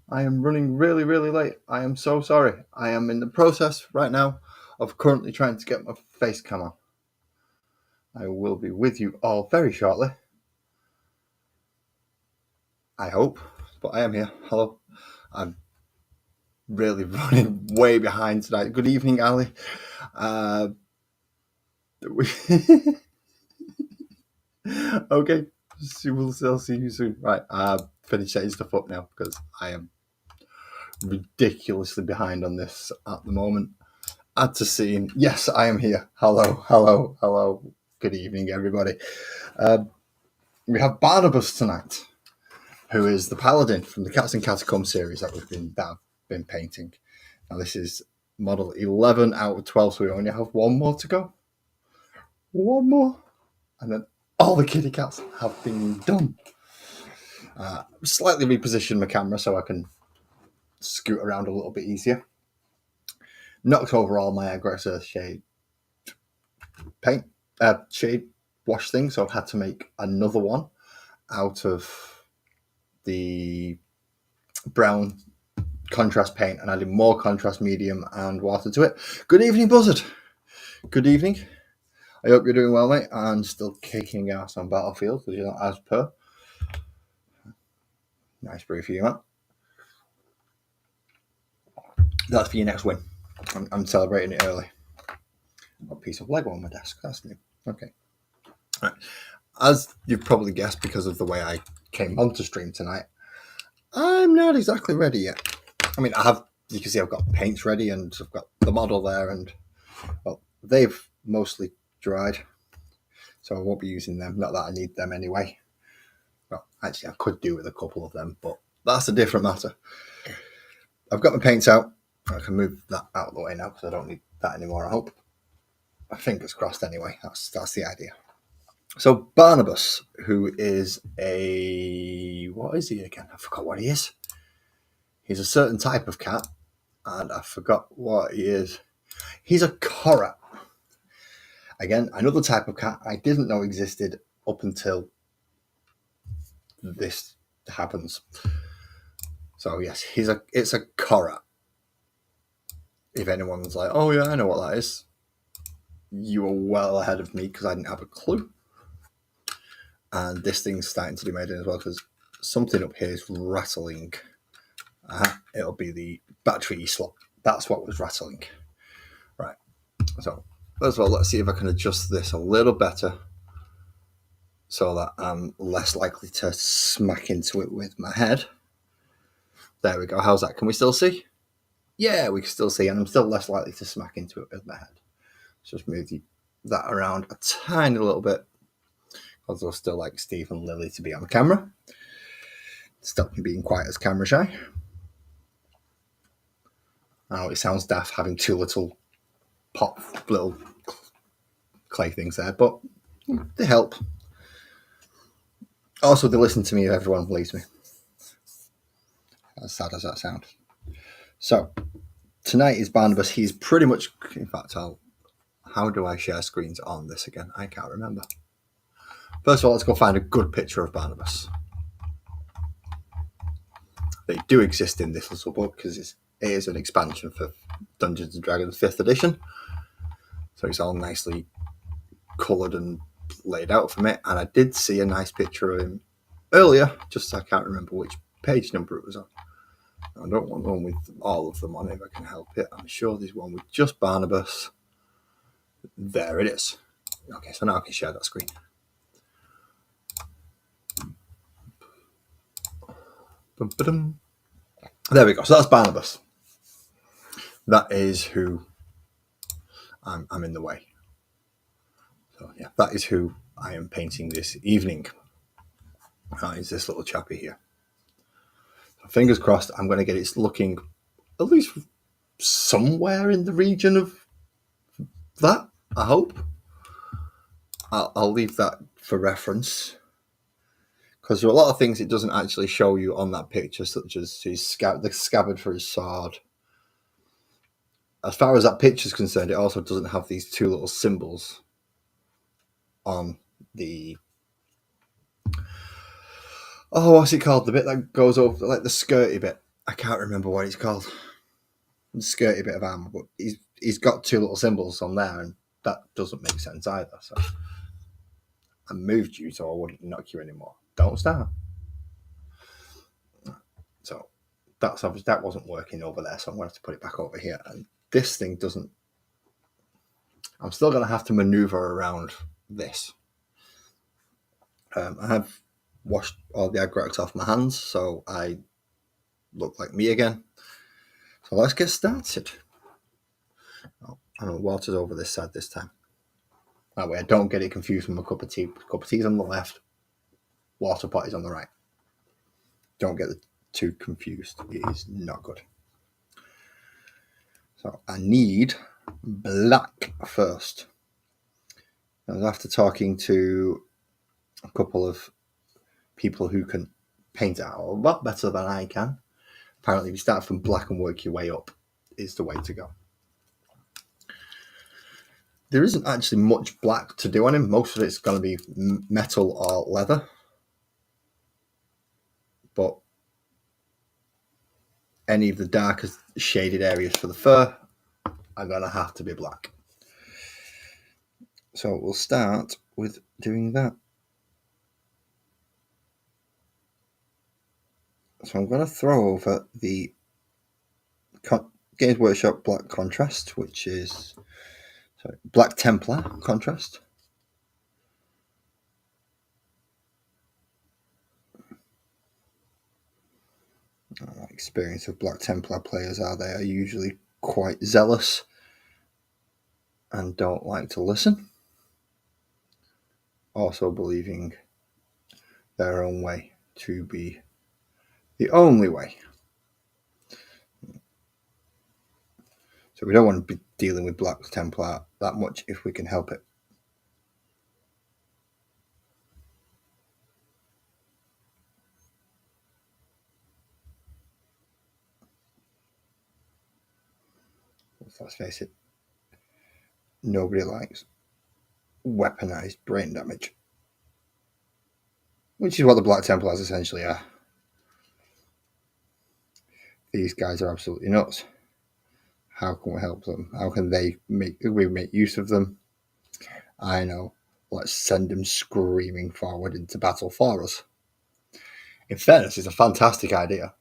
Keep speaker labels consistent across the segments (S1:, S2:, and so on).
S1: I am running really, really late. I am so sorry. I am in the process right now of currently trying to get my face cam on. I will be with you all very shortly. I hope, but I am here. Hello. I'm really running way behind tonight. Good evening, Ali. Uh, okay, I'll see you soon. Right, finish setting stuff up now because I am ridiculously behind on this at the moment. Add to scene. Yes, I am here. Hello, hello, hello. Good evening, everybody. We have Barnabus tonight, who is the Paladin from the Cats and Catacombs series that I've been painting. Now, this is model 11 out of 12, so we only have one more to go. One more. And then all the kitty cats have been done. Slightly repositioned my camera so I can scoot around a little bit easier. Knocked over all my aggressor shade wash thing, so I've had to make another one out of the brown contrast paint and adding more contrast medium and water to it. Good evening, Buzzard. Good evening. I hope you're doing well, mate, and still kicking ass on Battlefield because you're not as per. Nice brief for you, man. That's for your next win. I'm celebrating it early. A piece of Lego on my desk. That's new. Okay. All right. As you've probably guessed because of the way I came onto stream tonight, I'm not exactly ready yet. I mean, you can see I've got paints ready and I've got the model there and, well, they've mostly dried. So I won't be using them. Not that I need them anyway. Well, actually, I could do with a couple of them, but that's a different matter. I've got my paints out. I can move that out of the way now because I don't need that anymore, I hope. Fingers crossed anyway. That's the idea. So Barnabus, who is what is he again? I forgot what he is. He's a certain type of cat, and I forgot what he is. He's a Korat. Again, another type of cat I didn't know existed up until this happens. So yes, it's a Korat. If anyone's like, oh yeah, I know what that is, you were well ahead of me because I didn't have a clue. And this thing's starting to do my in as well because something up here is rattling. It'll be the battery slot. That's what was rattling. Right. So first of all, let's see if I can adjust this a little better so that I'm less likely to smack into it with my head. There we go. How's that? Can we still see? Yeah, we can still see, and I'm still less likely to smack into it with my head. Just move that around a tiny little bit. Although I still like Steve and Lily to be on the camera. Stop me being quite as camera shy. I know it sounds daft having two little little clay things there, but they help. Also, they listen to me if everyone leaves me. As sad as that sounds. So, tonight is Barnabus. He's pretty much, in fact, how do I share screens on this again? I can't remember. First of all, let's go find a good picture of Barnabus. They do exist in this little book because it is an expansion for Dungeons & Dragons 5th edition. So it's all nicely coloured and laid out for me. And I did see a nice picture of him earlier, just I can't remember which page number it was on. I don't want one with all of them on if I can help it. I'm sure there's one with just Barnabus. There it is. Okay, so now I can share that screen. There we go. So that's Barnabus. That is who I'm in the way. So yeah, that is who I am painting this evening. That is this little chappy here. So fingers crossed, I'm going to get it looking at least somewhere in the region of that. I hope. I'll leave that for reference. Because there are a lot of things it doesn't actually show you on that picture, such as the scabbard for his sword. As far as that picture is concerned, it also doesn't have these two little symbols on the... Oh, what's it called? The bit that goes over, like the skirty bit. I can't remember what it's called. Skirty bit of armor, but he's got two little symbols on there, and that doesn't make sense either. So I moved you so I wouldn't knock you anymore. Don't start. So that's obviously that wasn't working over there, so I'm going to have to put it back over here. And this thing doesn't. I'm still going to have to maneuver around this. I have washed all the aggregates off my hands, so I look like me again. So let's get started. Oh, I know water's over this side this time. That way I don't get it confused with my cup of tea. Cup of tea's on the left, water pot is on the right. Don't get the two confused. It is not good. So I need black first. And after talking to a couple of people who can paint it out a lot better than I can, apparently if you start from black and work your way up is the way to go. There isn't actually much black to do on him. Most of it's going to be metal or leather. But any of the darker shaded areas for the fur are going to have to be black. So we'll start with doing that. So I'm going to throw over the Games Workshop Black Contrast, which is Black Templar Contrast. Experience of Black Templar players they are usually quite zealous and don't like to listen. Also believing their own way to be the only way. So we don't want to be dealing with Black Templar that much if we can help it. Let's face it, nobody likes weaponized brain damage, which is what the Black Templars essentially are. These guys are absolutely nuts. How can we help them? How can we make use of them? I know. Let's send them screaming forward into battle for us. In fairness, it's a fantastic idea.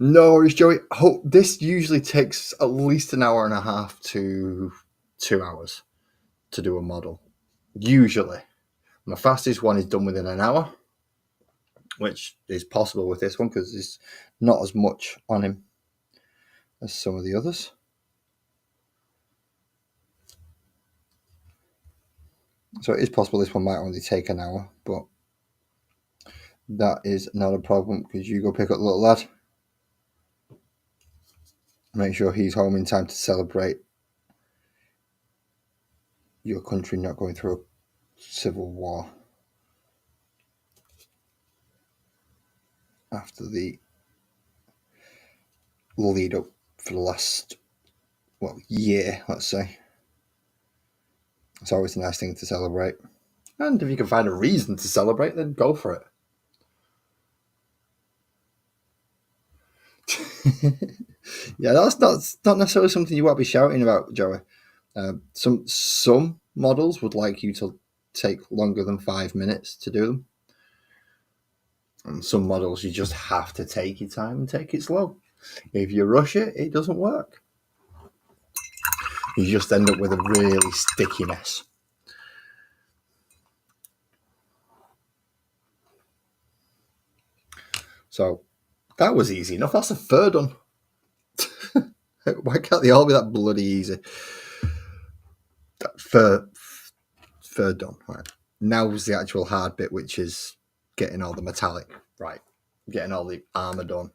S1: No worries, Joey. This usually takes at least an hour and a half to 2 hours to do a model. Usually. My fastest one is done within an hour, which is possible with this one because there's not as much on him as some of the others. So it is possible this one might only take an hour, but that is not a problem because you go pick up the little lad. Make sure he's home in time to celebrate your country not going through a civil war after the lead up for the last year, let's say. It's always a nice thing to celebrate. And if you can find a reason to celebrate, then go for it. Yeah, that's not necessarily something you want to be shouting about, Joey. Some models would like you to take longer than 5 minutes to do them. And some models you just have to take your time and take it slow. If you rush it, it doesn't work. You just end up with a really sticky mess. So that was easy enough. That's a fur done. Why can't they all be that bloody easy? That fur done. Right. Now was the actual hard bit, which is getting all the metallic right, getting all the armor done,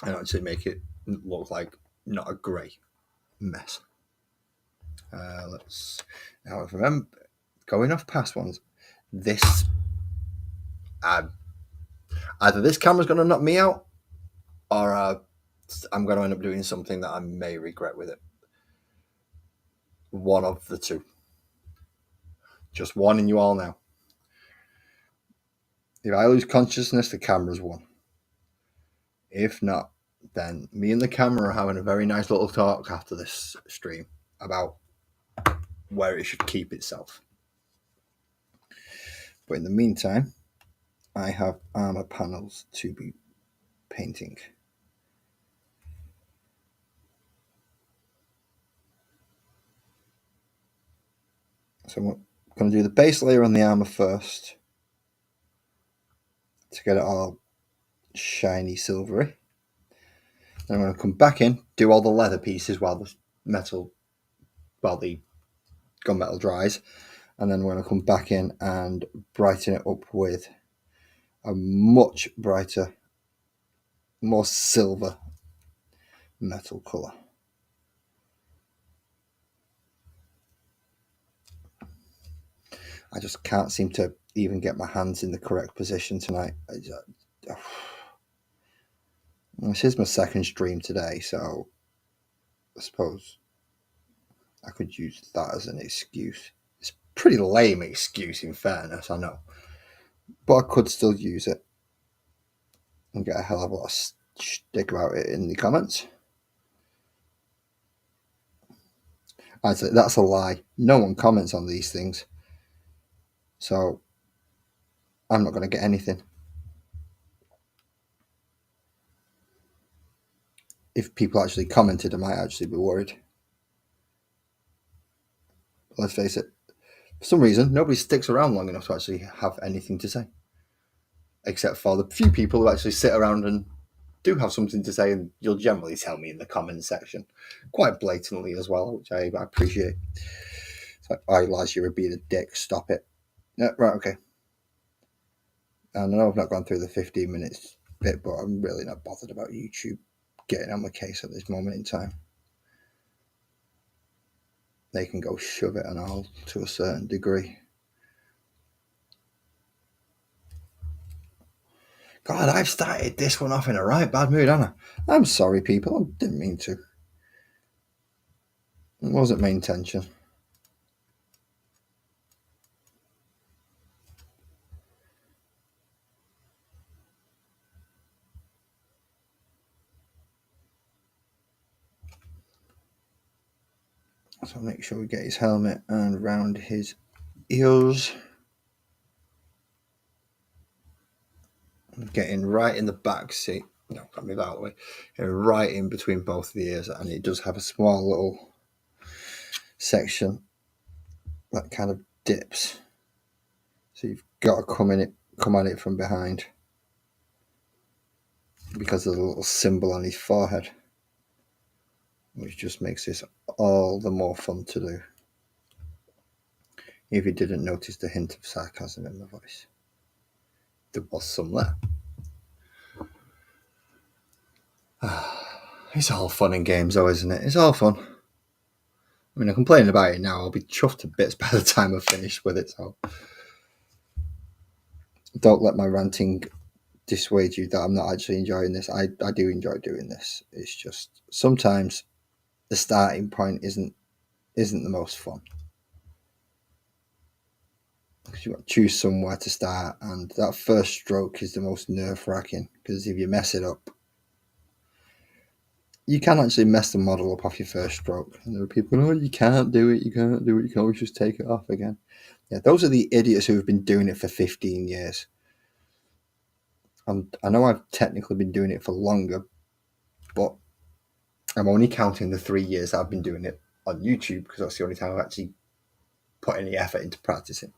S1: and actually make it look like not a grey mess. Let's now remember going off past ones. This either this camera's going to knock me out, or I'm going to end up doing something that I may regret with it. One of the two. Just warning you all now. If I lose consciousness, the camera's won. If not, then me and the camera are having a very nice little talk after this stream about where it should keep itself. But in the meantime, I have armor panels to be painting. So I'm going to do the base layer on the armor first to get it all shiny silvery. Then I'm going to come back in, do all the leather pieces while the gunmetal dries, and then we're going to come back in and brighten it up with a much brighter, more silver metal colour. I just can't seem to even get my hands in the correct position tonight. This is my second stream today, so I suppose I could use that as an excuse. It's a pretty lame excuse, in fairness, I know. But I could still use it and get a hell of a lot of stick about it in the comments. Actually, that's a lie. No one comments on these things. So I'm not going to get anything. If people actually commented, I might actually be worried. But let's face it, for some reason, nobody sticks around long enough to actually have anything to say. Except for the few people who actually sit around and do have something to say, and you'll generally tell me in the comments section, quite blatantly as well, which I appreciate. It's like, oh, lads, you're being a dick, stop it. Yeah, right, okay. And I know I've not gone through the 15 minutes bit, but I'm really not bothered about YouTube getting on my case at this moment in time. They can go shove it and all to a certain degree. God, I've started this one off in a right bad mood, haven't I? I'm sorry, people. I didn't mean to. It wasn't my intention. So make sure we get his helmet and round his ears. Getting right in the back seat. No, can't move out of the way. Right in between both of the ears, and it does have a small little section that kind of dips. So you've got to come at it from behind because there's a little symbol on his forehead, which just makes this all the more fun to do. If you didn't notice the hint of sarcasm in my voice, there was some there. It's all fun and games, though, isn't it? It's all fun. I mean, I'm complaining about it now. I'll be chuffed to bits by the time I've finished with it. So don't let my ranting dissuade you that I'm not actually enjoying this. I do enjoy doing this. It's just sometimes the starting point isn't the most fun. Because you've got to choose somewhere to start, and that first stroke is the most nerve-wracking, because if you mess it up, you can actually mess the model up off your first stroke. And there are people going, oh, you can't do it, you can always just take it off again. Yeah, those are the idiots who have been doing it for 15 years. And I know I've technically been doing it for longer, but I'm only counting the 3 years I've been doing it on YouTube, because that's the only time I've actually put any effort into practicing.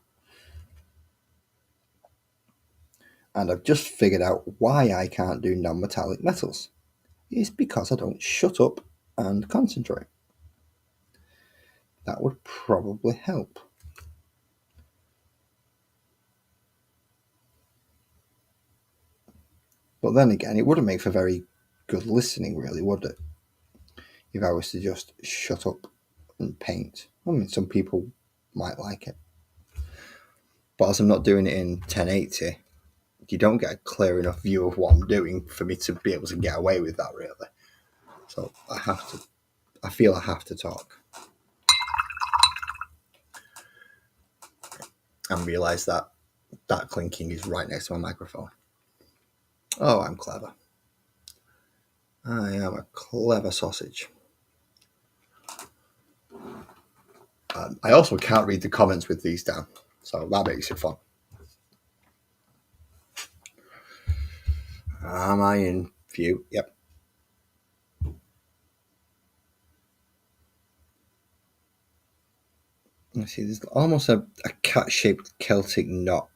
S1: And I've just figured out why I can't do non-metallic metals. It's because I don't shut up and concentrate. That would probably help. But then again, it wouldn't make for very good listening, really, would it? If I was to just shut up and paint. I mean, some people might like it. But as I'm not doing it in 1080, you don't get a clear enough view of what I'm doing for me to be able to get away with that, really. So I feel I have to talk. And realise that that clinking is right next to my microphone. Oh, I'm clever. I am a clever sausage. I also can't read the comments with these down, so that makes it fun. Am I in view? Yep. Let's see, there's almost a cat-shaped Celtic knot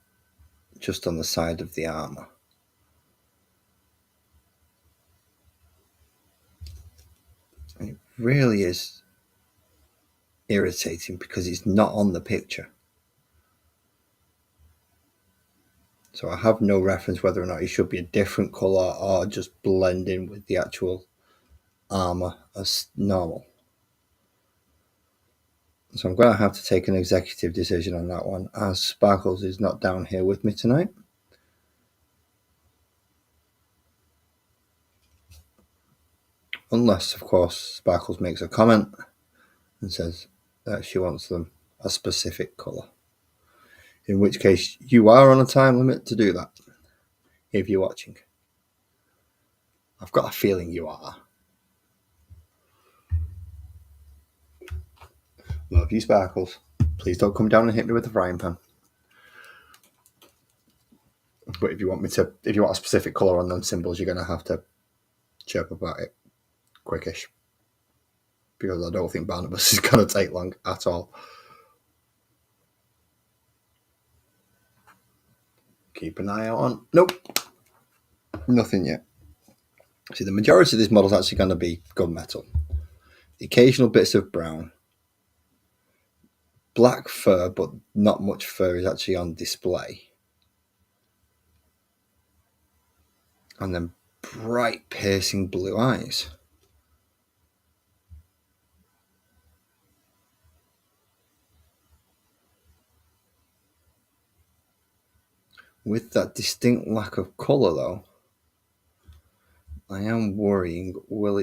S1: just on the side of the armour. And it really is irritating because it's not on the picture. So I have no reference whether or not it should be a different colour or just blend in with the actual armour as normal. So I'm going to have to take an executive decision on that one, as Sparkles is not down here with me tonight. Unless, of course, Sparkles makes a comment and says that she wants them a specific colour. In which case, you are on a time limit to do that, if you're watching. I've got a feeling you are. Love you, Sparkles. Please don't come down and hit me with the frying pan. But if you want a specific colour on them symbols, you're going to have to chirp about it quickish. Because I don't think Barnabus is going to take long at all. Keep an eye out on. Nope. Nothing yet. See, the majority of this model is actually going to be gunmetal. The occasional bits of brown. Black fur, but not much fur is actually on display. And then bright, piercing blue eyes. With that distinct lack of colour, though, I am worrying, will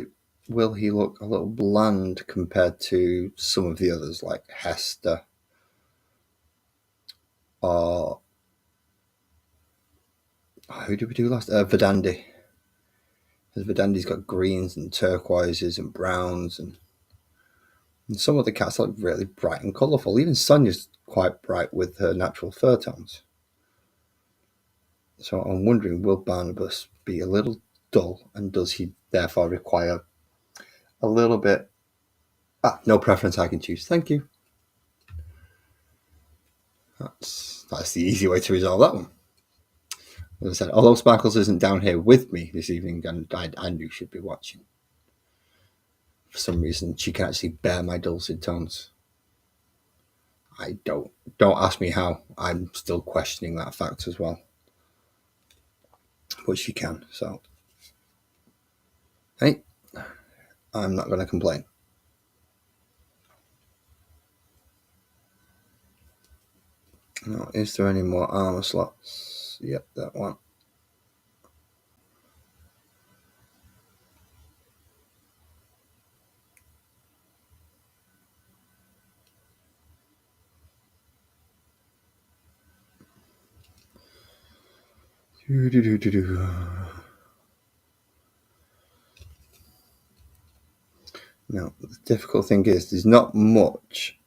S1: he look a little bland compared to some of the others, like Hester or who did we do last? Verdandi. Because Verdandi's got greens and turquoises and browns, and some of the cats look really bright and colourful. Even Sonia's quite bright with her natural fur tones. So I'm wondering, will Barnabus be a little dull, and does he therefore require a little bit? No preference I can choose. Thank you. That's the easy way to resolve that one. As I said, although Sparkles isn't down here with me this evening, and I knew she'd be watching. For some reason, she can actually bear my dulcet tones. I don't ask me how. I'm still questioning that fact as well. But she can, so hey, I'm not going to complain. Now, is there any more armor slots? Yep, that one. Now, the difficult thing is there's not much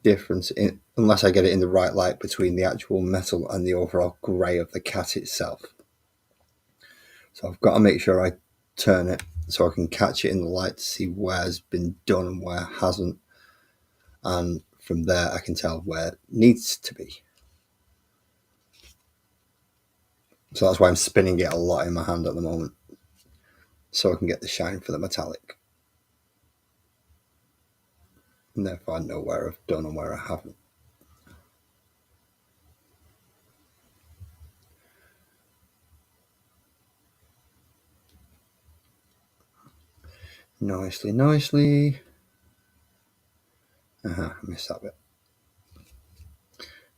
S1: difference unless I get it in the right light between the actual metal and the overall grey of the cat itself. So I've got to make sure I turn it so I can catch it in the light to see where's been done and where hasn't. And from there I can tell where it needs to be. So that's why I'm spinning it a lot in my hand at the moment, so I can get the shine for the metallic. And therefore I know where I've done and where I haven't. Nicely. I missed that bit.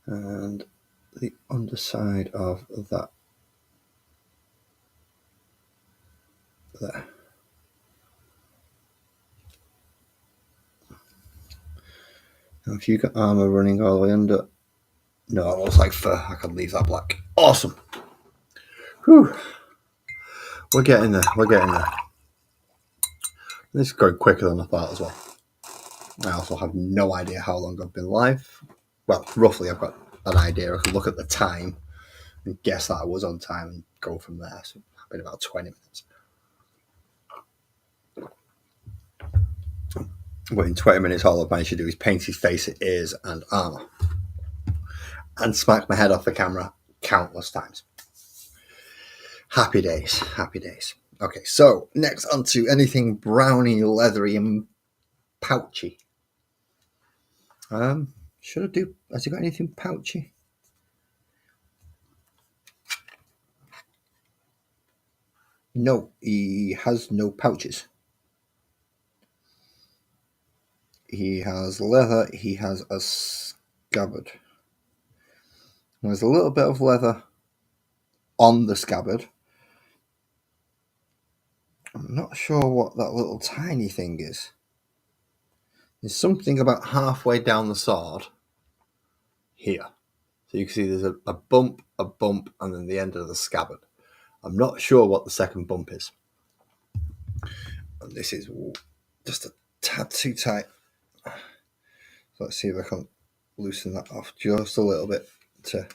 S1: And the underside of that there. Now if you've got armour running all the way under, No, that looks like fur. I can leave that black. Awesome. Whew. We're getting there. We're getting there. This is going quicker than I thought as well. I also have no idea how long I've been live. Well, roughly I've got an idea. I can look at the time and guess that I was on time and go from there. So I've been about 20 minutes. But in 20 minutes, all I've managed to do is paint his face, ears, and armour. And smack my head off the camera countless times. Happy days. Happy days. Okay, so next on to anything browny, leathery, and pouchy. Should I do? Has he got anything pouchy? No, he has no pouches. He has leather. He has a scabbard. There's a little bit of leather on the scabbard. I'm not sure what that little tiny thing is. There's something about halfway down the sword here. So you can see there's a bump, and then the end of the scabbard. I'm not sure what the second bump is. And this is just a tad too tight. So let's see if I can loosen that off just a little bit to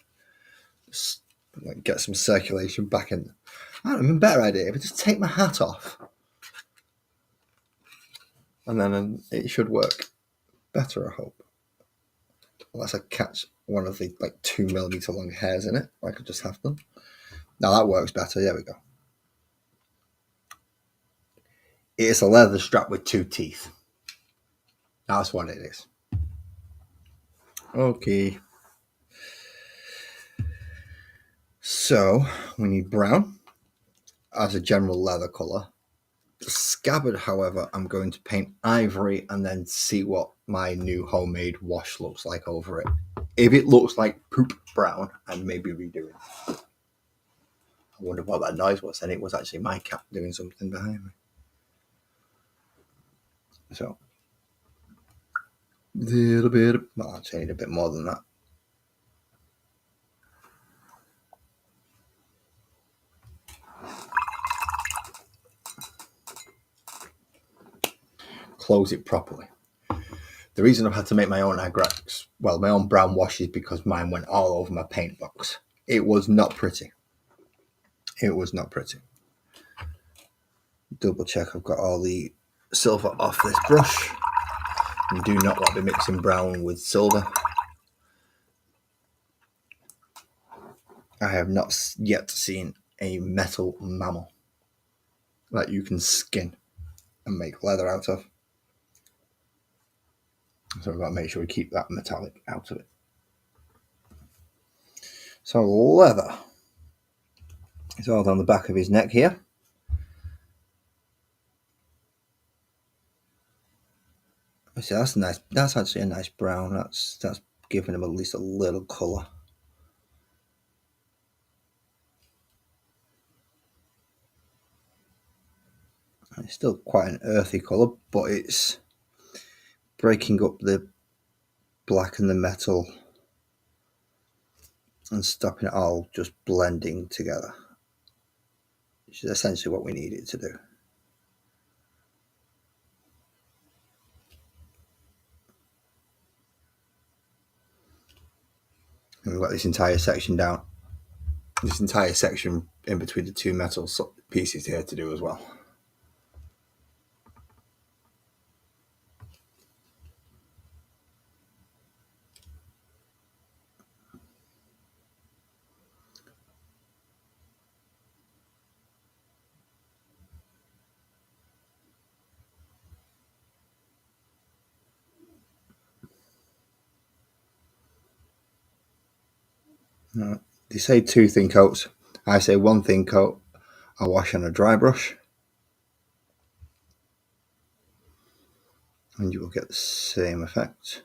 S1: get some circulation back in. I don't know, a better idea if I just take my hat off. And then it should work better, I hope. Unless I catch one of the 2 millimeter long hairs in it, I could just have them. Now that works better. There we go. It is a leather strap with 2 teeth. That's what it is. Okay. So we need brown as a general leather colour. The scabbard, however, I'm going to paint ivory and then see what my new homemade wash looks like over it. If it looks like poop brown, and maybe redo it. I wonder what that noise was, and it was actually my cat doing something behind me. So, a little bit, well, actually I need a bit more than that. Close it properly. The reason I've had to make my own my own brown wash is because mine went all over my paint box. It was not pretty. It was not pretty. Double check I've got all the silver off this brush. You do not want to be mixing brown with silver. I have not yet seen a metal mammal that you can skin and make leather out of. So we've got to make sure we keep that metallic out of it. So leather. It's all down the back of his neck here. See, that's nice. That's actually a nice brown. That's giving him at least a little colour. It's still quite an earthy colour, but it's breaking up the black and the metal and stopping it all just blending together, which is essentially what we need it to do. And we've got this entire section down, this entire section in between the 2 metal pieces here to do as well. They say 2 thin coats. I say 1 thin coat. I wash on a dry brush, and you will get the same effect.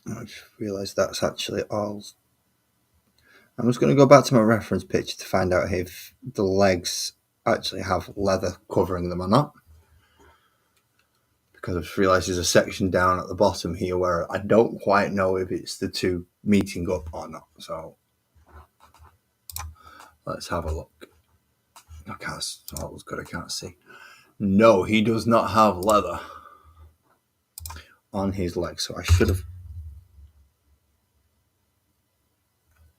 S1: I just realised that's actually all. I'm just going to go back to my reference picture to find out if the legs actually have leather covering them or not. Because I've just realised there's a section down at the bottom here where I don't quite know if it's the two meeting up or not. So let's have a look. I can't. Oh, it's good. I can't see. No, he does not have leather on his legs. So I should have.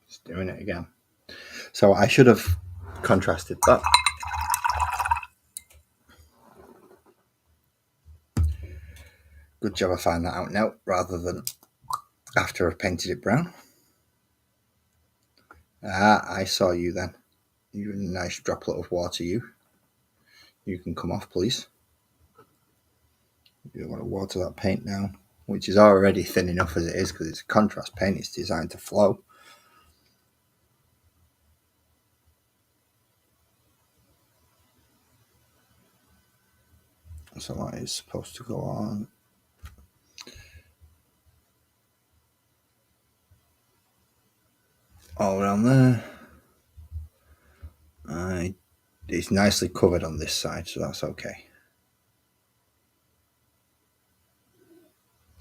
S1: Just doing it again. So I should have contrasted that. Good job I found that out now rather than after I've painted it brown. Ah, I saw you then. You're a nice droplet of water, you. You can come off, please. You don't want to water that paint down, which is already thin enough as it is because it's a contrast paint. It's designed to flow. So that is supposed to go on. All around there. It's nicely covered on this side, so that's okay.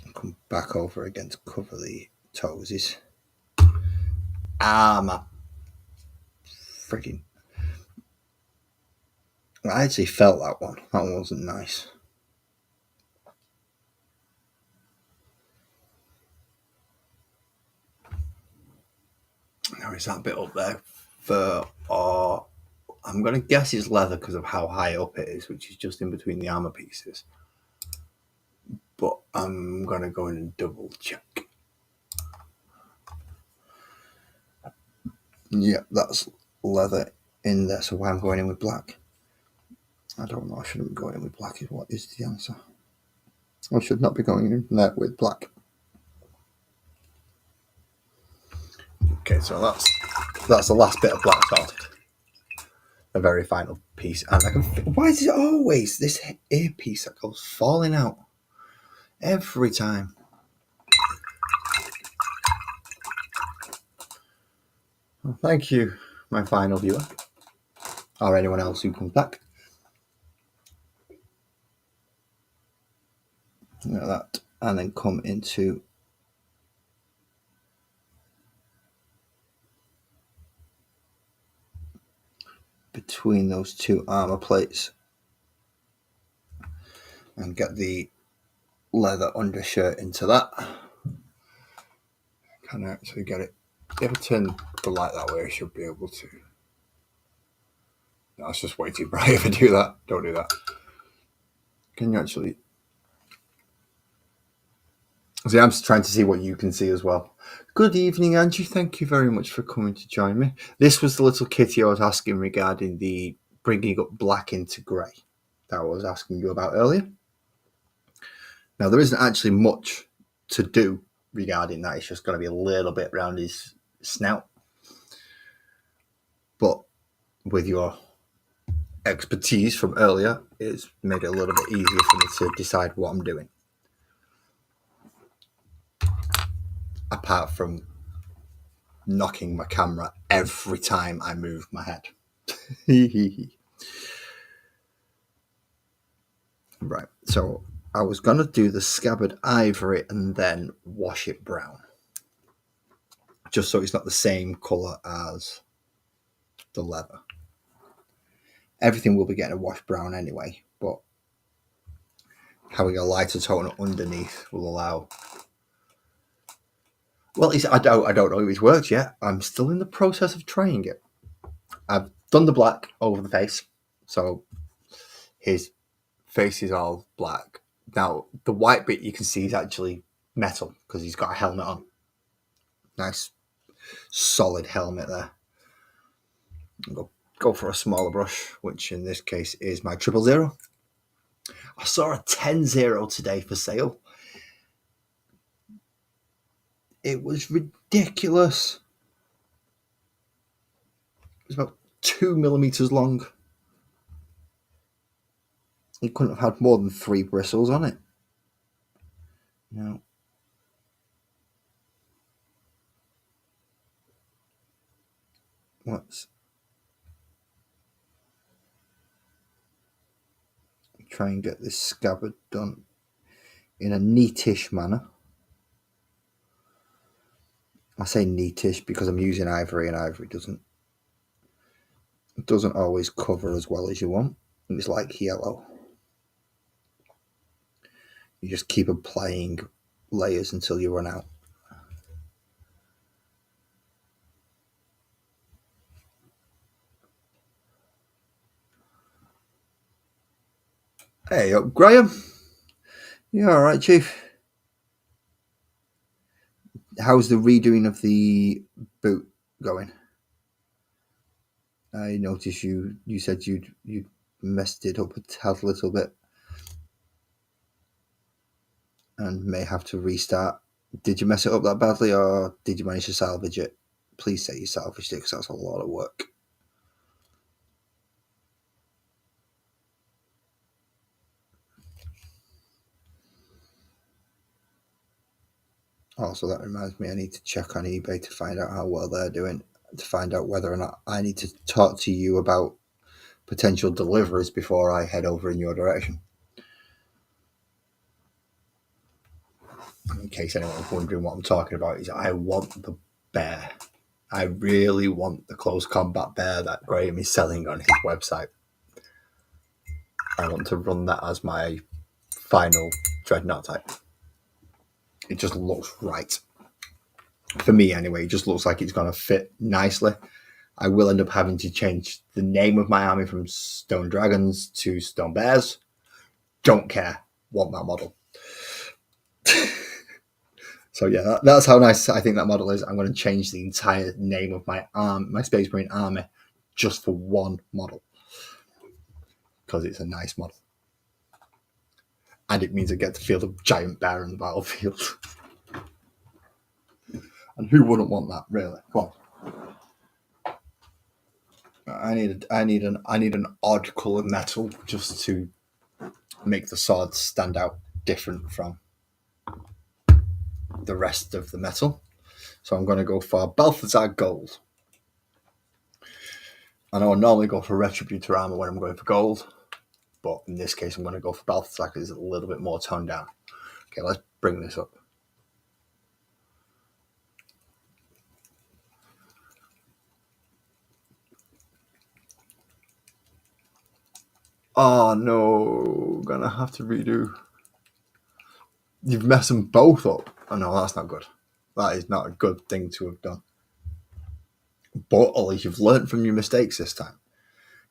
S1: I'll come back over again to cover the toesies. Ah, my freaking... I actually felt that one. That one wasn't nice. Now is that bit up there fur or... I'm going to guess it's leather because of how high up it is, which is just in between the armor pieces. But I'm going to go in and double check. Yeah, that's leather in there. So why I'm going in with black? I don't know. I shouldn't be going in with black. What is the answer? I should not be going in there with black. Okay, so that's the last bit of black sorted. The very final piece. And I can... Why is it always this earpiece that goes falling out? Every time. Well, thank you, my final viewer. Or anyone else who comes back. Like that. And then come into between those two armor plates and get the leather undershirt into that. Can I actually get it? If you ever turn the light that way, I should be able to. No, it's just way too bright if I do that. Don't do that. Can you actually... See, I'm trying to see what you can see as well. Good evening, Angie. Thank you very much for coming to join me. This was the little kitty I was asking regarding the bringing up black into grey that I was asking you about earlier. Now, there isn't actually much to do regarding that. It's just going to be a little bit around his snout. But with your expertise from earlier, it's made it a little bit easier for me to decide what I'm doing. Apart from knocking my camera every time I move my head. Right, so I was going to do the scabbard ivory and then wash it brown. Just so it's not the same colour as the leather. Everything will be getting a wash brown anyway, but having a lighter tone underneath will allow... Well, I don't know if it's worked yet. I'm still in the process of trying it. I've done the black over the face, so his face is all black. Now, the white bit you can see is actually metal because he's got a helmet on. Nice, solid helmet there. I'll go for a smaller brush, which in this case is my 000. I saw a 10-0 today for sale. It was ridiculous. It was about 2 millimeters long. It couldn't have had more than 3 bristles on it. No. try and get this scabbard done in a neatish manner. I say neatish because I'm using ivory, and ivory doesn't always cover as well as you want. It's like yellow. You just keep applying layers until you run out. Hey up, Graham. You all right, Chief? How's the redoing of the boot going? I noticed you said you'd messed it up a little bit and may have to restart. Did you mess it up that badly, or did you manage to salvage it? Please say you salvaged it, because that's a lot of work. Also, that reminds me, I need to check on eBay to find out how well they're doing, to find out whether or not I need to talk to you about potential deliveries before I head over in your direction. In case anyone's wondering what I'm talking about, is I want the bear. I really want the close combat bear that Graham is selling on his website. I want to run that as my final dreadnought type. It just looks right. For me, anyway, it just looks like it's going to fit nicely. I will end up having to change the name of my army from Stone Dragons to Stone Bears. Don't care. Want that model. So yeah, that's how nice I think that model is. I'm going to change the entire name of my Space Marine army just for one model, because it's a nice model. And it means I get to field a giant bear in the battlefield. And who wouldn't want that, really? Come on. I need an odd colour metal just to make the sword stand out different from the rest of the metal. So I'm going to go for Balthazar Gold. I know I normally go for Retributor armor when I'm going for gold, but in this case I'm going to go for Balthazar because it's a little bit more toned down. Okay, let's bring this up. Oh no, gonna have to redo. You've messed them both up. Oh no, that's not good. That is not a good thing to have done. But at least you've learned from your mistakes this time.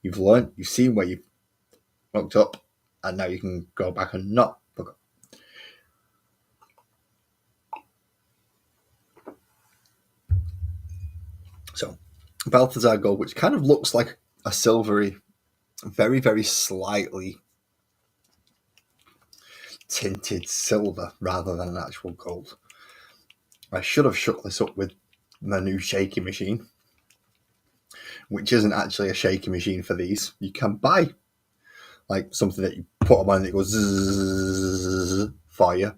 S1: You've learned, you've seen where you've fucked up, and now you can go back and not fuck up. So, Balthazar Gold, which kind of looks like a silvery, very, very slightly tinted silver rather than an actual gold. I should have shook this up with my new shaky machine, which isn't actually a shaky machine for these. You can buy like something that you put them on and it goes zzz for you,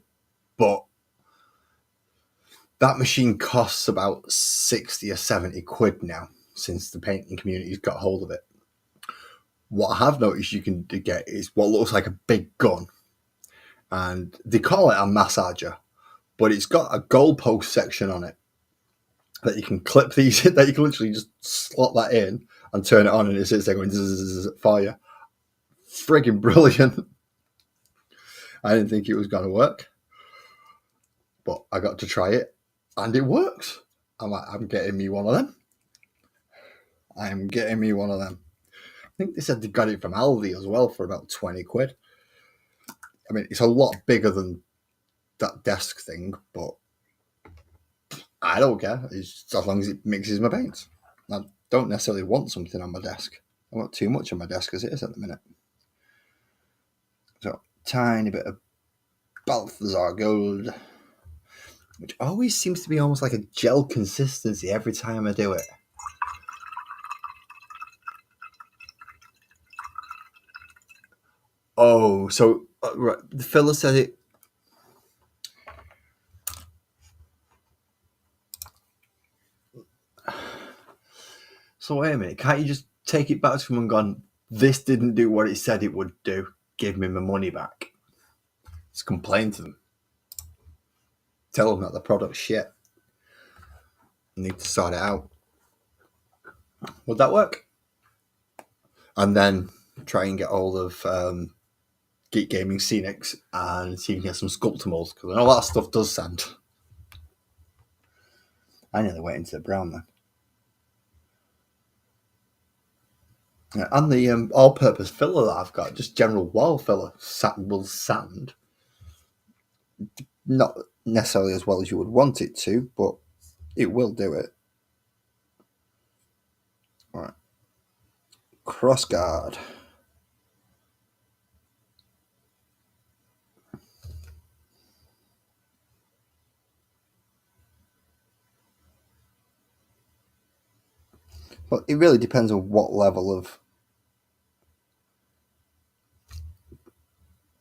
S1: but that machine costs about 60 or 70 quid now since the painting community's got hold of it. What I have noticed you can get is what looks like a big gun, and they call it a massager, but it's got a goalpost section on it that you can clip these, that you can literally just slot that in and turn it on, and it sits there going zzz for you. Friggin' brilliant. I didn't think it was going to work, but I got to try it, and it works. I'm getting me one of them. I'm getting me one of them. I think they said they got it from Aldi as well for about 20 quid. I mean, it's a lot bigger than that desk thing, but I don't care. It's as long as it mixes my paints. I don't necessarily want something on my desk. I want too much on my desk as it is at the minute. So, tiny bit of Balthazar Gold, which always seems to be almost like a gel consistency every time I do it. Oh, so right, the fella said it. So wait a minute, can't you just take it back to him and gone, this didn't do what it said it would do? give me my money back. Just complain to them. Tell them that the product's shit. I need to sort it out. Would that work? And then try and get hold of Geek Gaming Scenics and see if you can get some sculptor molds, because I know that stuff does sand. I nearly went into the brown then. Yeah, and the all-purpose filler that I've got, just general wall filler, will sand. Not necessarily as well as you would want it to, but it will do it. All right. Crossguard. Well, it really depends on what level of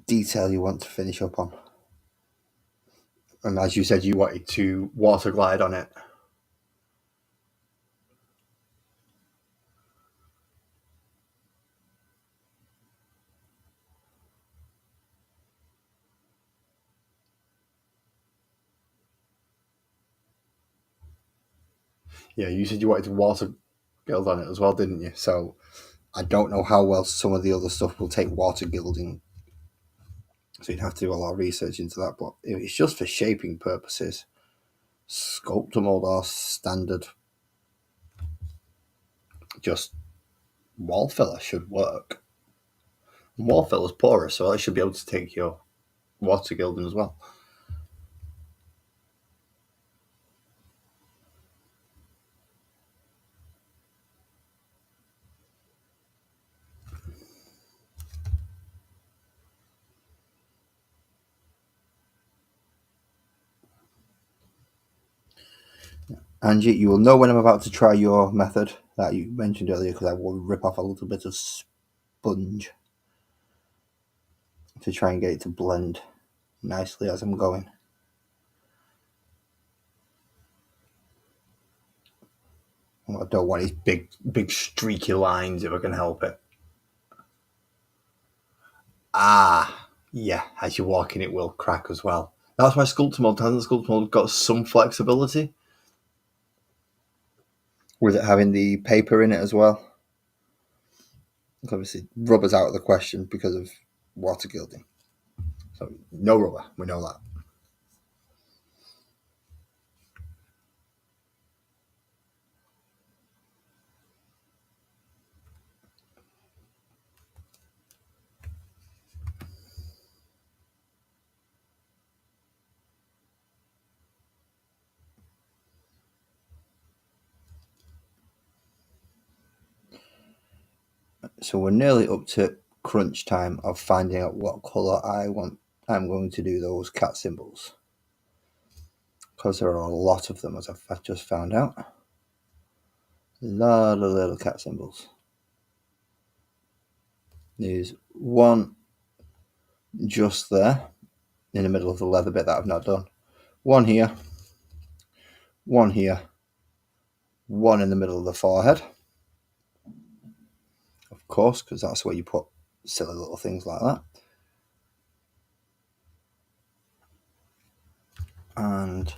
S1: detail you want to finish up on. And as you said, you wanted to water glide on it. Yeah, you said you wanted to water gild on it as well, didn't you? So I don't know how well some of the other stuff will take water gilding. So you'd have to do a lot of research into that. But if it's just for shaping purposes, sculptor mold or standard just wall filler should work. Wall filler's porous, so it should be able to take your water gilding as well. Angie, you will know when I'm about to try your method that you mentioned earlier, because I will rip off a little bit of sponge to try and get it to blend nicely as I'm going. I don't want these big streaky lines if I can help it. Yeah, as you're walking it will crack as well. That's why sculptor mold hasn't. Sculptor mold got some flexibility with it having the paper in it as well. Obviously, rubber's out of the question because of water gilding. So no rubber, we know that. So we're nearly up to crunch time of finding out what colour I want. I'm going to do those cat symbols, because there are a lot of them, as I've just found out. A lot of little cat symbols. There's one just there in the middle of the leather bit that I've not done. One here, one here, one in the middle of the forehead. Of course, because that's where you put silly little things like that. And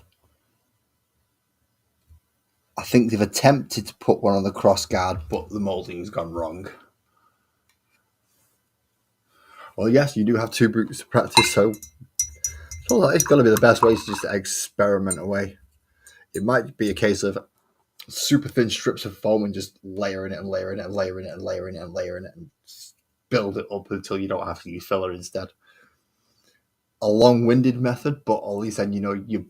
S1: I think they've attempted to put one on the crossguard, but the moulding's gone wrong. Well, yes, you do have 2 boots to practice, so it's going to be the best way to just experiment away. It might be a case of super thin strips of foam and just layering it and layering it and layering it and layering it and layering it and build it up until you don't have to use filler instead. A long-winded method, but at least then you know your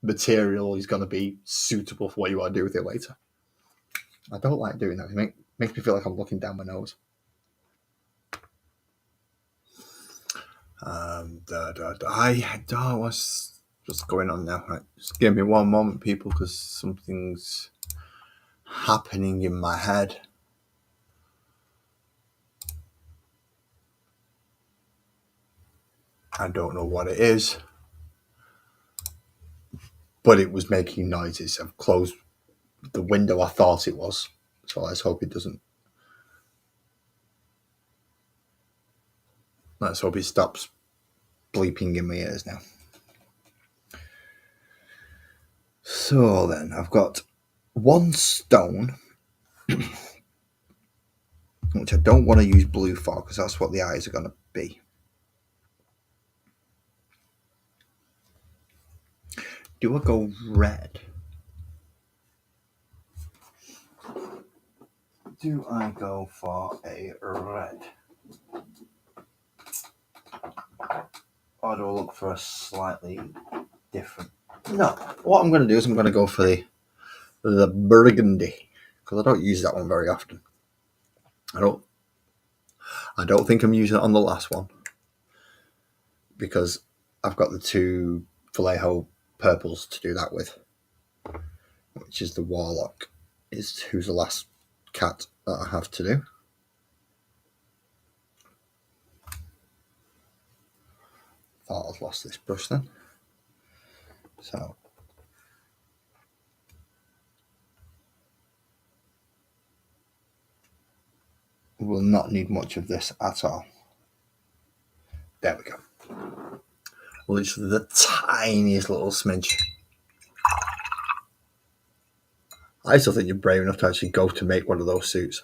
S1: material is going to be suitable for what you want to do with it later. I don't like doing that. It makes me feel like I'm looking down my nose. What's going on now? Right, just give me one moment, people, because something's happening in my head. I don't know what it is, but it was making noises. I've closed the window I thought it was, so let's hope it doesn't. Let's hope it stops bleeping in my ears now. So then, I've got one stone, which I don't want to use blue for, because that's what the eyes are going to be. Do I go red? Do I go for a red? Or do I look for a slightly different? No. What I'm going to do is I'm going to go for the burgundy, because I don't use that one very often. I don't think I'm using it on the last one, because I've got the two Vallejo purples to do that with, which is the Warlock, who's the last cat that I have to do. Thought I'd lost this brush then. So we will not need much of this at all. There we go. Literally the tiniest little smidge. I still think you're brave enough to actually go to make one of those suits.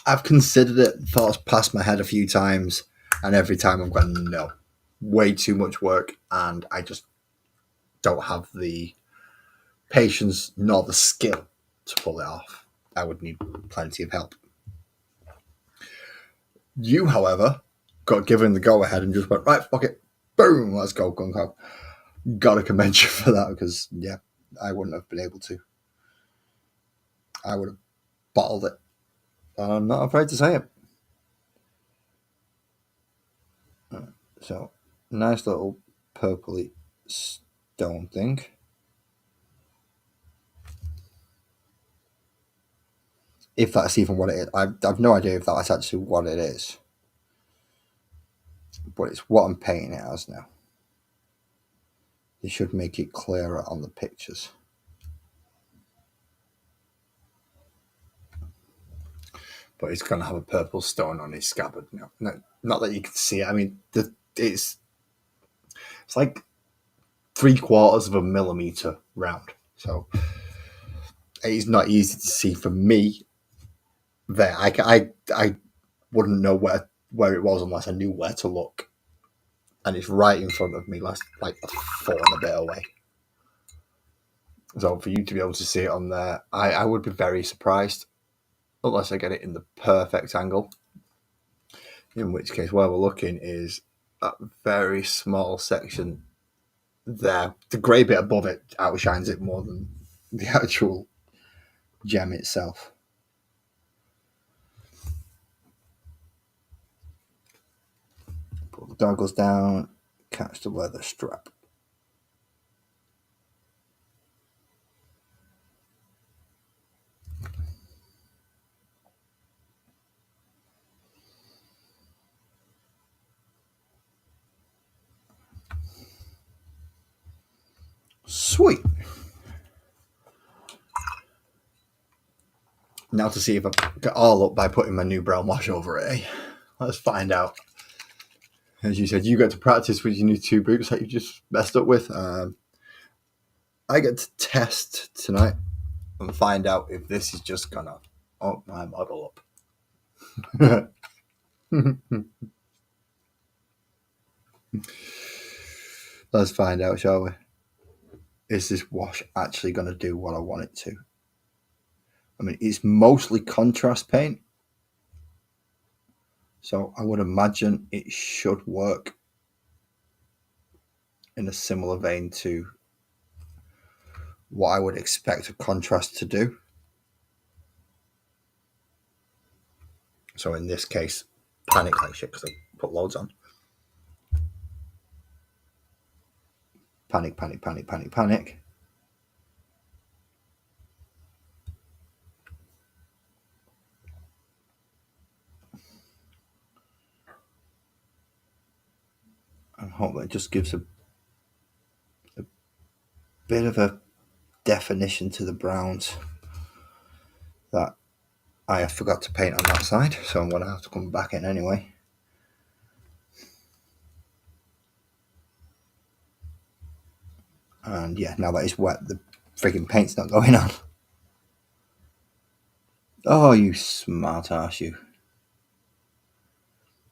S1: I've considered it, thoughts passed my head a few times, and every time I'm going, no, way too much work, and I just don't have the patience nor the skill to pull it off. I would need plenty of help. You, however, got given the go-ahead and just went, right, fuck it, boom, let's go, gung ho. Gotta commend you for that, because, yeah, I wouldn't have been able to. I would have bottled it. And I'm not afraid to say it. So, nice little purpley stone thing. If that's even what it is. I've no idea if that's actually what it is. But it's what I'm painting it as now. It should make it clearer on the pictures. But he's going to have a purple stone on his scabbard now. No, not that you can see it. I mean, it's like 3/4 of a millimeter round. So it's not easy to see for me there. I wouldn't know where it was unless I knew where to look. And it's right in front of me, like a foot and a bit away. So for you to be able to see it on there, I would be very surprised, unless I get it in the perfect angle. In which case, where we're looking is a very small section there. The grey bit above it outshines it more than the actual gem itself. Pull the goggles down, catch the leather strap. Sweet. Now to see if I get all up by putting my new brown wash over it. Let's find out. As you said, you get to practice with your new two boots that you just messed up with. I get to test tonight and find out if this is just gonna up my model up. Let's find out, shall we? Is this wash actually going to do what I want it to? I mean, it's mostly contrast paint, so I would imagine it should work in a similar vein to what I would expect a contrast to do. So in this case, panic like shit, because I put loads on. Panic, panic, panic, panic, panic. And hope that just gives a bit of a definition to the browns that I forgot to paint on that side, so I'm going to have to come back in anyway. And yeah, now that it's wet, the freaking paint's not going on. Oh, you smart ass, you.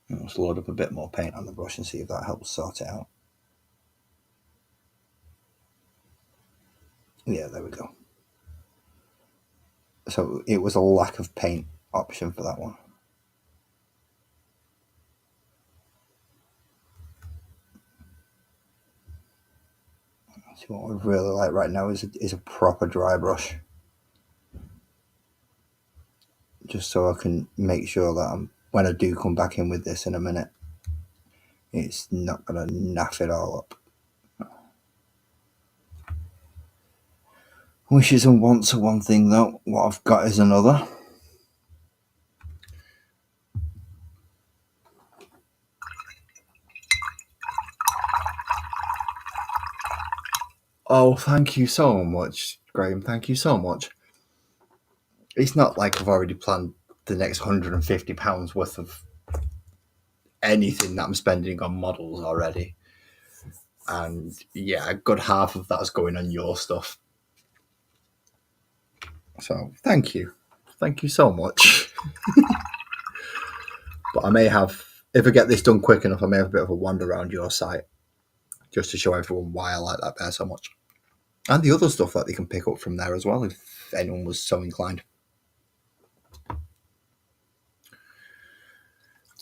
S1: Let's load up a bit more paint on the brush and see if that helps sort it out. Yeah, there we go. So it was a lack of paint option for that one. See, what we really like right now is a proper dry brush. Just so I can make sure that when I do come back in with this in a minute, it's not going to naff it all up. Wishes and wants are one thing, though. What I've got is another. Oh, thank you so much, Graham. Thank you so much. It's not like I've already planned the next £150 worth of anything that I'm spending on models already. And yeah, a good half of that's going on your stuff. So thank you. Thank you so much. But I may have, if I get this done quick enough, I may have a bit of a wander around your site just to show everyone why I like that bear so much. And the other stuff that they can pick up from there as well, if anyone was so inclined.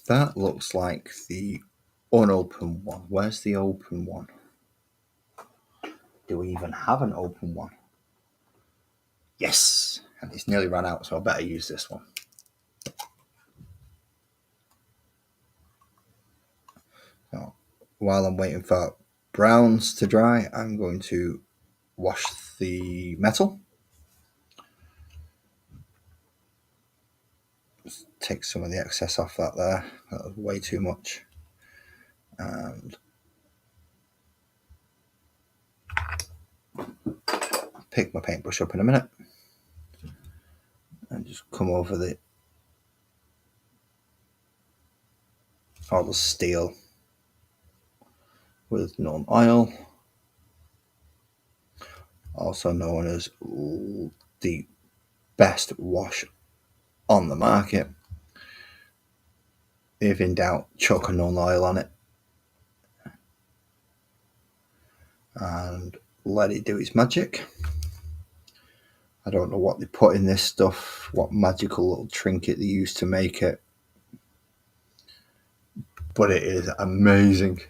S1: That looks like the unopened one. Where's the open one? Do we even have an open one? Yes! And it's nearly run out, so I better use this one. So, while I'm waiting for browns to dry, I'm going to wash the metal. Just take some of the excess off that there. That was way too much. And pick my paintbrush up in a minute. And just come over all the steel with none oil, also known as the best wash on the market. If in doubt, chuck a none oil on it and let it do its magic. I don't know what they put in this stuff, what magical little trinket they used to make it, but it is amazing.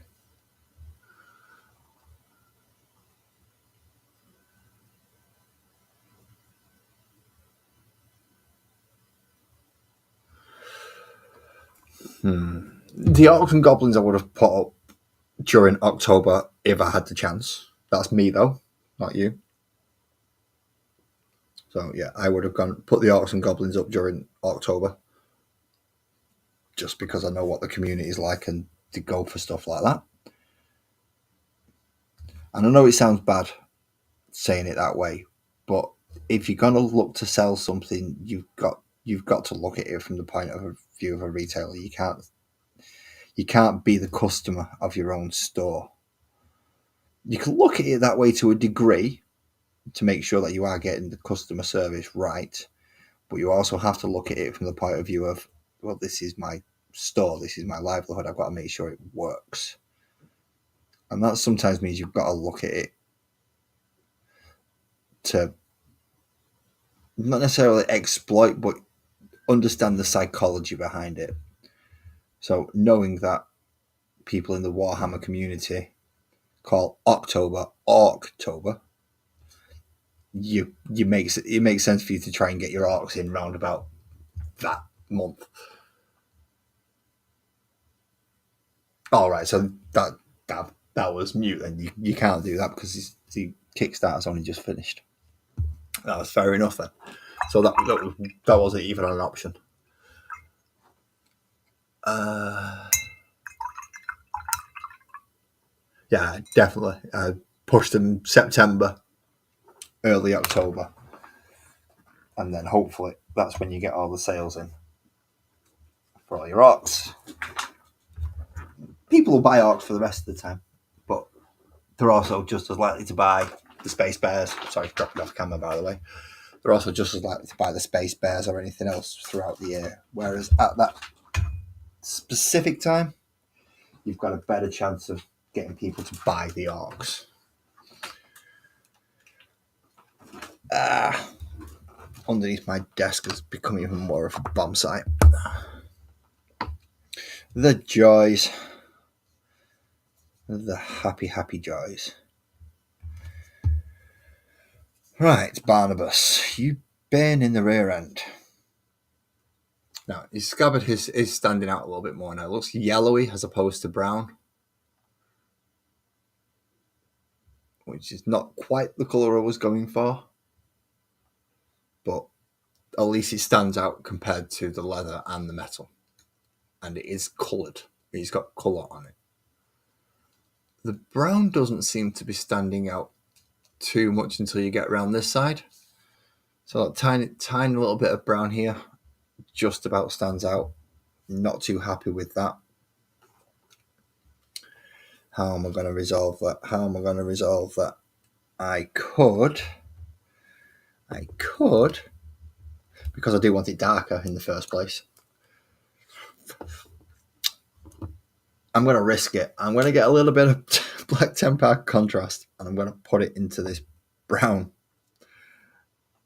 S1: The Orcs and Goblins I would have put up during October if I had the chance. That's me though, not you. So yeah, I would have put the Orcs and Goblins up during October, just because I know what the community is like and to go for stuff like that. And I know it sounds bad saying it that way, but if you're gonna look to sell something, you've got to look at it from the point of view of a retailer. You can't be the customer of your own store. You can look at it that way to a degree to make sure that you are getting the customer service right, but you also have to look at it from the point of view of, well, this is my store, this is my livelihood, I've got to make sure it works. And that sometimes means you've got to look at it to not necessarily exploit, but understand the psychology behind it. So knowing that people in the Warhammer community call October Orktober, it makes sense for you to try and get your orcs in round about that month. All right, so that was mute, and you can't do that because the Kickstarter's only just finished. That was fair enough then. So that wasn't even an option. Yeah, definitely. I pushed them September, early October, and then hopefully that's when you get all the sales in for all your orcs. People will buy orcs for the rest of the time, but they're also just as likely to buy the space bears. Sorry, dropping off camera, by the way. They're also just as likely to buy the space bears or anything else throughout the year. Whereas at that specific time, you've got a better chance of getting people to buy the orcs. Underneath my desk has become even more of a bomb site. The joys. The happy, happy joys. Right, Barnabus, you've been in the rear end. Now, his scabbard is standing out a little bit more now. It looks yellowy as opposed to brown, which is not quite the colour I was going for. But at least it stands out compared to the leather and the metal. And it is coloured. It's got colour on it. The brown doesn't seem to be standing out too much until you get around this side. So a tiny little bit of brown here just about stands out. Not too happy with that. How am I going to resolve that? I could, because I do want it darker in the first place. I'm going to risk it. I'm going to get a little bit of black temper contrast, and I'm going to put it into this brown.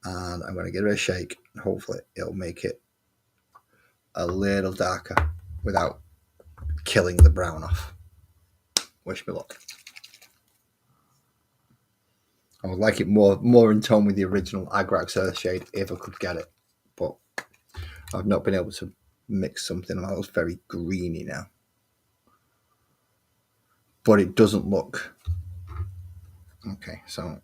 S1: And I'm going to give it a shake. And hopefully it'll make it a little darker without killing the brown off. Wish me luck. I would like it more in tone with the original Agrax Earth shade if I could get it. But I've not been able to mix something that looks very greeny now. But it doesn't look... Okay, so...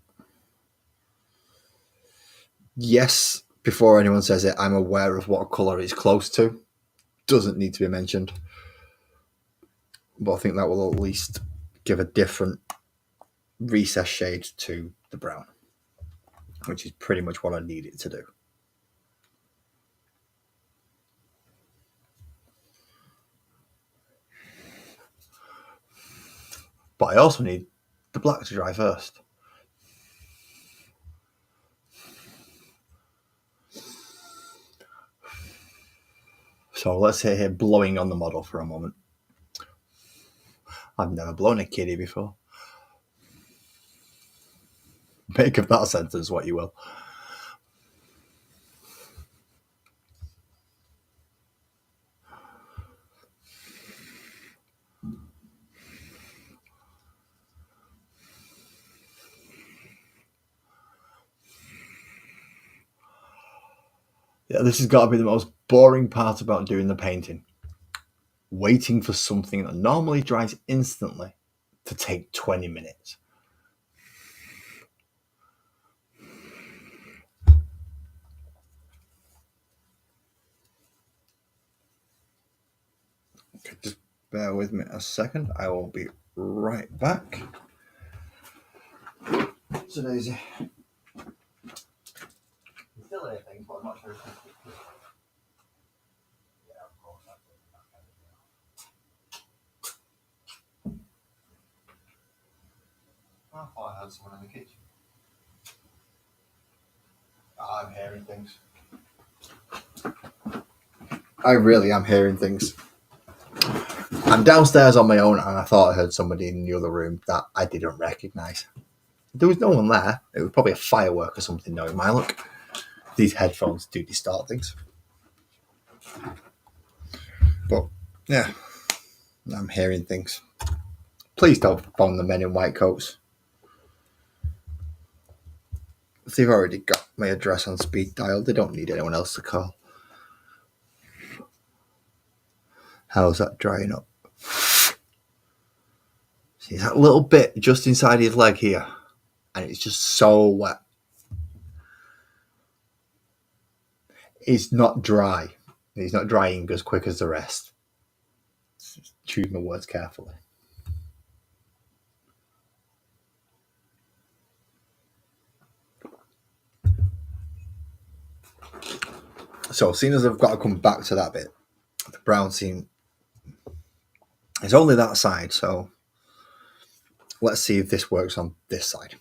S1: Yes, before anyone says it, I'm aware of what colour it's close to. Doesn't need to be mentioned. But I think that will at least give a different recess shade to the brown, which is pretty much what I need it to do. But I also need the black to dry first. So let's sit here blowing on the model for a moment. I've never blown a kiddie before. Make of that sentence what you will. Yeah, this has got to be the most boring part about doing the painting. Waiting for something that normally dries instantly to take 20 minutes. Okay, just bear with me a second. I will be right back. So Daisy. Still anything, but I'm not sure. Yeah, of course. I thought I heard someone in the kitchen. I'm hearing things. I really am hearing things. I'm downstairs on my own, and I thought I heard somebody in the other room that I didn't recognise. There was no one there. It was probably a firework or something, knowing my luck. These headphones do distort things. But, yeah, I'm hearing things. Please don't phone the men in white coats. If they've already got my address on speed dial, they don't need anyone else to call. How's that drying up? See that little bit just inside his leg here, and it's just so wet. It's not dry. It's not drying as quick as the rest. Choose my words carefully. So, seeing as I've got to come back to that bit, the brown seam, it's only that side, so let's see if this works on this side.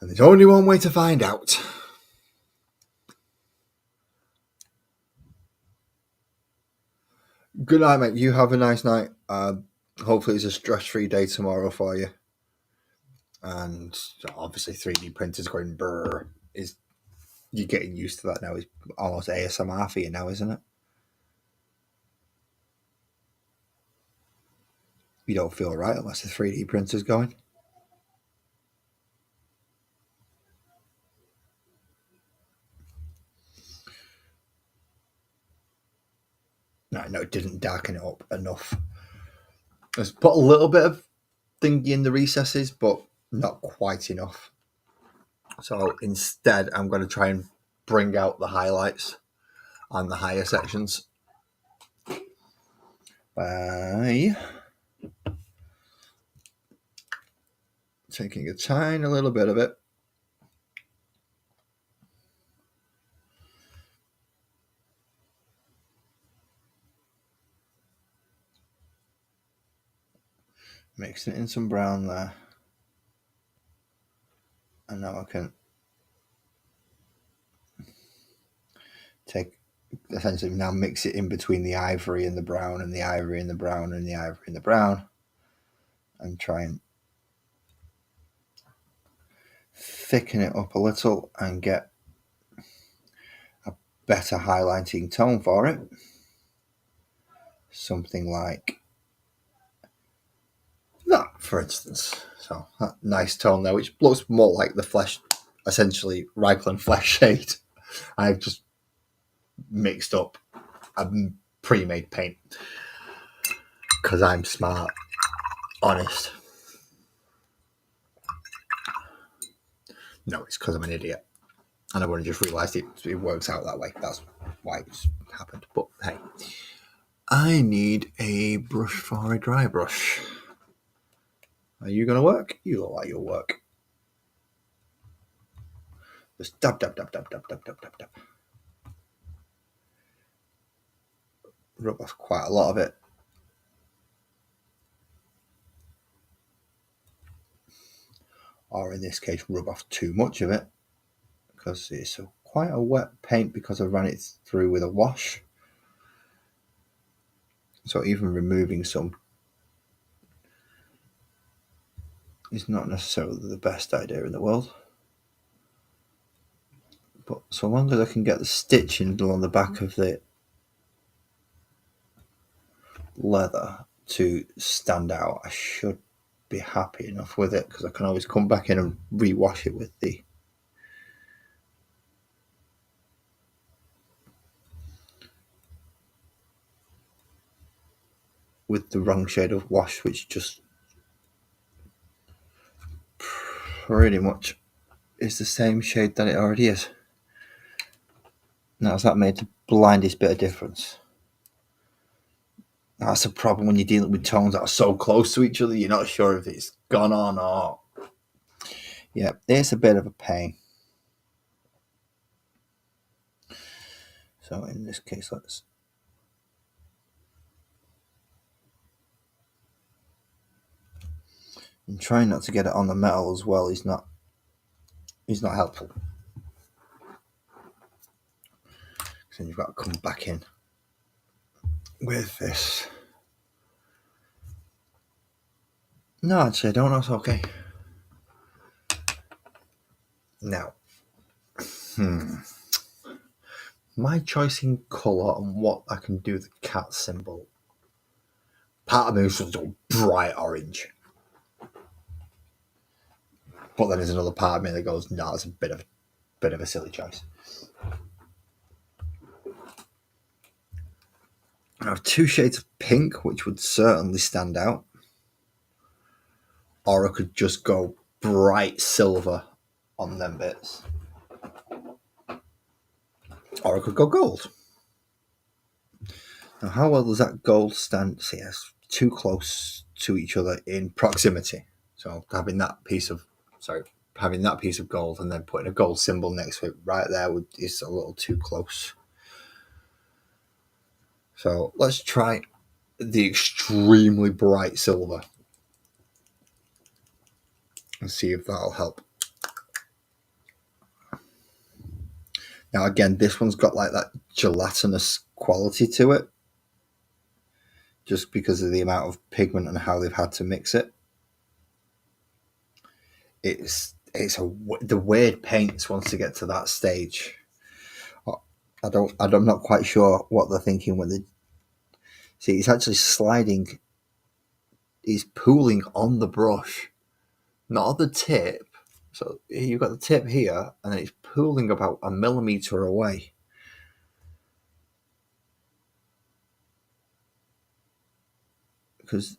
S1: And there's only one way to find out. Good night, mate. You have a nice night. Hopefully it's a stress-free day tomorrow for you. And obviously 3D printers going brrr. You're getting used to that now. It's almost ASMR for you now, isn't it? You don't feel right unless the 3D printer's going. No, it didn't darken it up enough. Let's put a little bit of thingy in the recesses, but not quite enough. So instead, I'm going to try and bring out the highlights on the higher sections by taking a tiny little bit of it, mixing it in some brown there, and now I can essentially now mix it in between the ivory and the brown and the ivory and the brown and the ivory and the brown, and try and thicken it up a little and get a better highlighting tone for it. Something like that, for instance. So that nice tone there, which looks more like the flesh, essentially Reichland flesh shade. I've just mixed up a pre-made paint because I'm smart, honest. No, it's because I'm an idiot, and I've only just realised it works out that way. That's why it's happened. But hey, I need a brush for a dry brush. Are you going to work? You look like you'll work. Just dab, dab, dab, dab, dab, dab, dab, dab, dab. Rub off quite a lot of it. Or in this case, rub off too much of it, because it's quite a wet paint because I ran it through with a wash. So even removing some is not necessarily the best idea in the world. But so long as I can get the stitching along the back of the leather to stand out, I should be happy enough with it, because I can always come back in and rewash it with the wrong shade of wash, which just pretty much is the same shade that it already is. Now, has that made the blindest bit of difference? That's a problem when you're dealing with tones that are so close to each other, you're not sure if it's gone on or... Yeah, it's a bit of a pain. So in this case, let's... And trying not to get it on the metal as well is not helpful. So you've got to come back in with this. No, actually, I don't know. It's okay. Now, my choice in colour and what I can do with the cat symbol. Part of me was just a bright orange. But then there's another part of me that goes, no, it's a bit of a silly choice. I have two shades of pink, which would certainly stand out. Or I could just go bright silver on them bits. Or I could go gold. Now, how well does that gold stand? See, it's too close to each other in proximity. So having that piece of gold and then putting a gold symbol next to it right there is a little too close. So let's try the extremely bright silver and see if that'll help. Now, again, this one's got like that gelatinous quality to it, just because of the amount of pigment and how they've had to mix it. The weird paints once they get to that stage. I'm not quite sure what they're thinking when they see. It's actually sliding. He's pooling on the brush, not on the tip. So you've got the tip here, and then it's pooling about a millimeter away. Because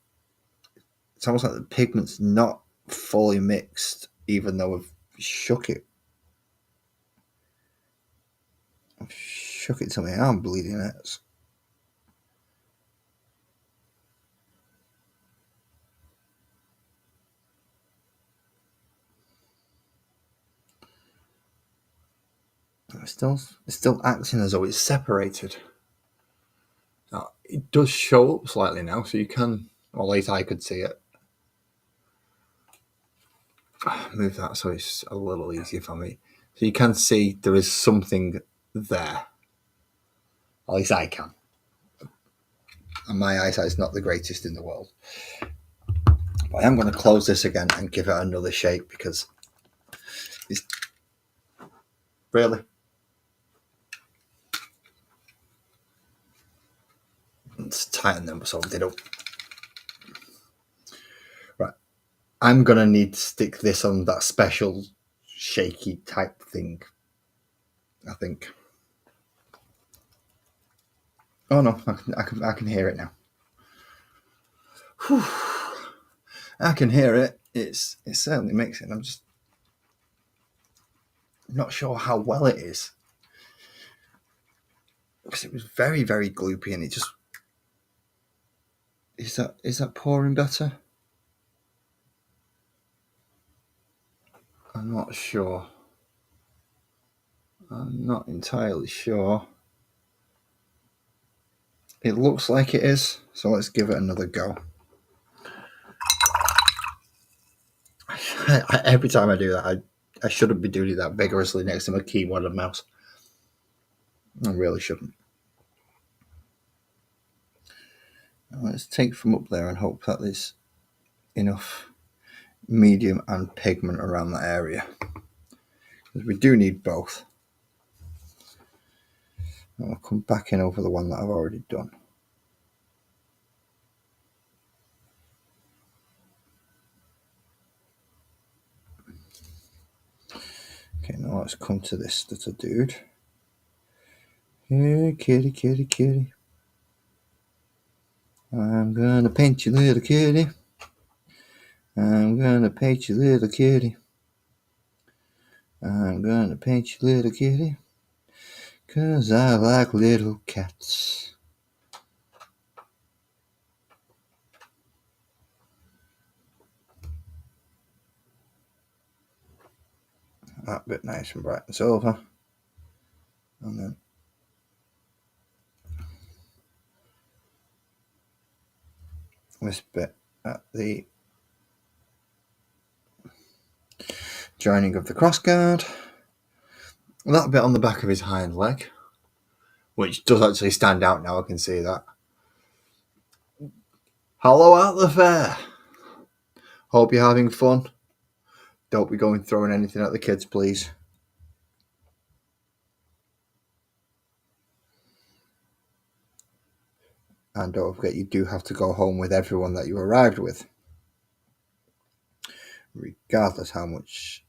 S1: it's almost like the pigment's not fully mixed, even though I've shook it. I've shook it till my arm bleeding out. It's still acting as though it's separated. Now, it does show up slightly now, so you can, or at least I could see it. Move that so it's a little easier for me. So you can see there is something there. At least I can. And my eyesight is not the greatest in the world. But I am going to close this again and give it another shake because it's really. Let's tighten them so they don't. Right. I'm going to need to stick this on that special shaky type thing, I think. Oh no, I can hear it now. Whew. I can hear it. It's certainly mixing. I'm just not sure how well it is. Because it was very, very gloopy and it just. Is that pouring better? I'm not sure. I'm not entirely sure. It looks like it is, so let's give it another go. Every time I do that, I shouldn't be doing it that vigorously next to my keyboard and mouse. I really shouldn't. Now let's take from up there and hope that there's enough medium and pigment around that area. Because we do need both. And I'll come back in over the one that I've already done. Okay, now let's come to this little dude. Here, kitty, kitty, kitty. I'm gonna paint you, little kitty. I'm gonna paint you, little kitty. I'm gonna paint you, little kitty. 'Cause I like little cats. That bit nice and bright and silver. And then this bit at the joining of the crossguard. And that bit on the back of his hind leg, which does actually stand out now, I can see that. Hello at the fair. Hope you're having fun. Don't be going throwing anything at the kids, please. And don't forget, you do have to go home with everyone that you arrived with. Regardless how much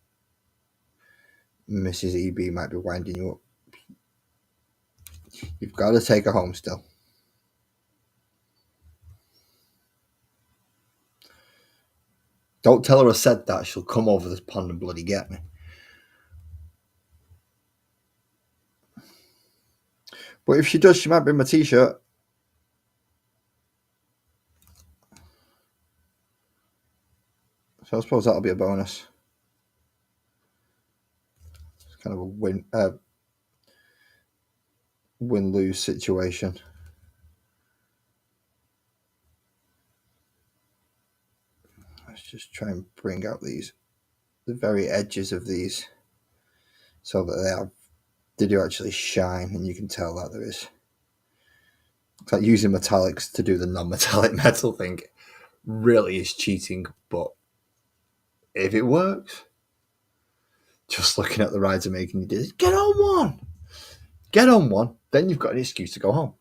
S1: Mrs. EB might be winding you up. You've got to take her home still. Don't tell her I said that. She'll come over this pond and bloody get me. But if she does, she might bring my t-shirt. So I suppose that'll be a bonus. It's kind of a win-lose situation. Let's just try and bring out the very edges of these so that they do actually shine, and you can tell that there is. It's like using metallics to do the non-metallic metal thing really is cheating, but if it works, just looking at the rides are making you do this. Get on one, then you've got an excuse to go home.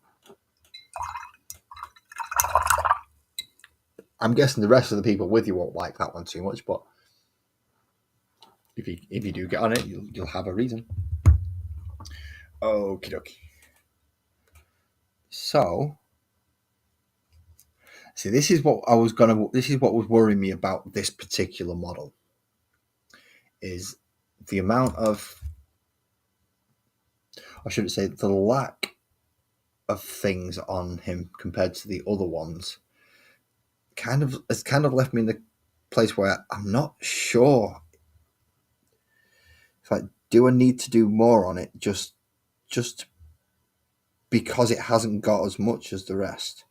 S1: I'm guessing the rest of the people with you won't like that one too much, but if you do get on it, you'll have a reason. Okie dokie. So, see, this is what was worrying me about this particular model, is the amount of, I shouldn't say, the lack of things on him compared to the other ones. Has kind of left me in the place where I'm not sure. It's like, do I need to do more on it just because it hasn't got as much as the rest?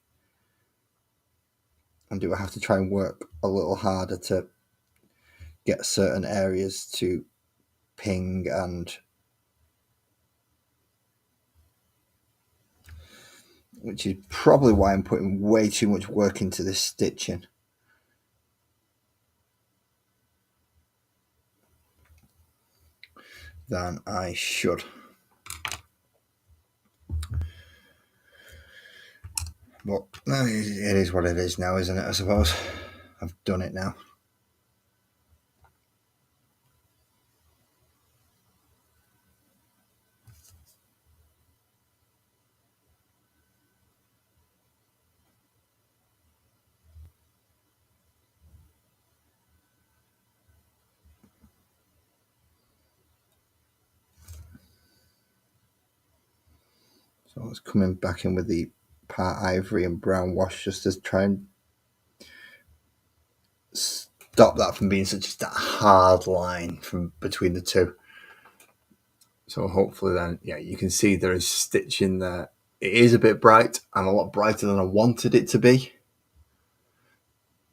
S1: And do I have to try and work a little harder to get certain areas to ping, and which is probably why I'm putting way too much work into this stitching. Than I should. But it is what it is now, isn't it? I suppose I've done it now. So I was coming back in with the part ivory and brown wash just to try and stop that from being such a hard line from between the two. So hopefully then, yeah, you can see there is stitching there. It is a bit bright and a lot brighter than I wanted it to be.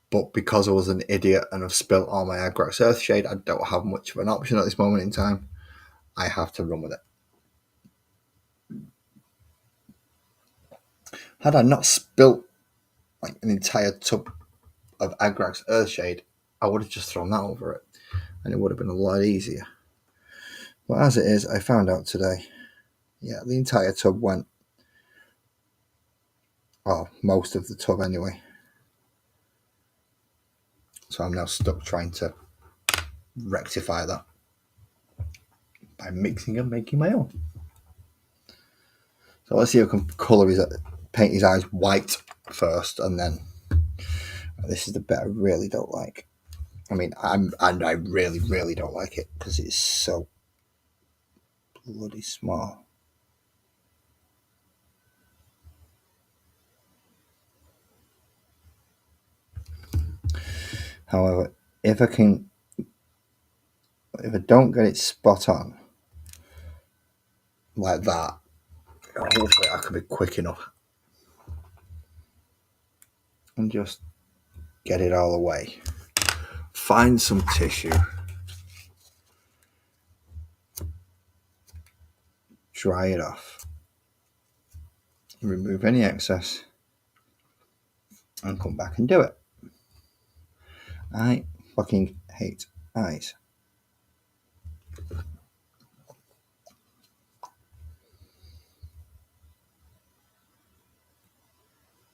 S1: But because I was an idiot and I've spilt all my Agrax Earthshade, I don't have much of an option at this moment in time. I have to run with it. Had I not spilt like an entire tub of Agrax Earthshade, I would have just thrown that over it, and it would have been a lot easier. But as it is, I found out today, yeah, the entire tub went, well, most of the tub anyway. So I'm now stuck trying to rectify that by mixing and making my own. So let's see if I can paint his eyes white first, and then this is the bit I really don't like. I mean, I really, really don't like it because it's so bloody small. However, if I don't get it spot on like that, hopefully I can be quick enough and just get it all away. Find some tissue, dry it off, remove any excess, and come back and do it. I fucking hate eyes.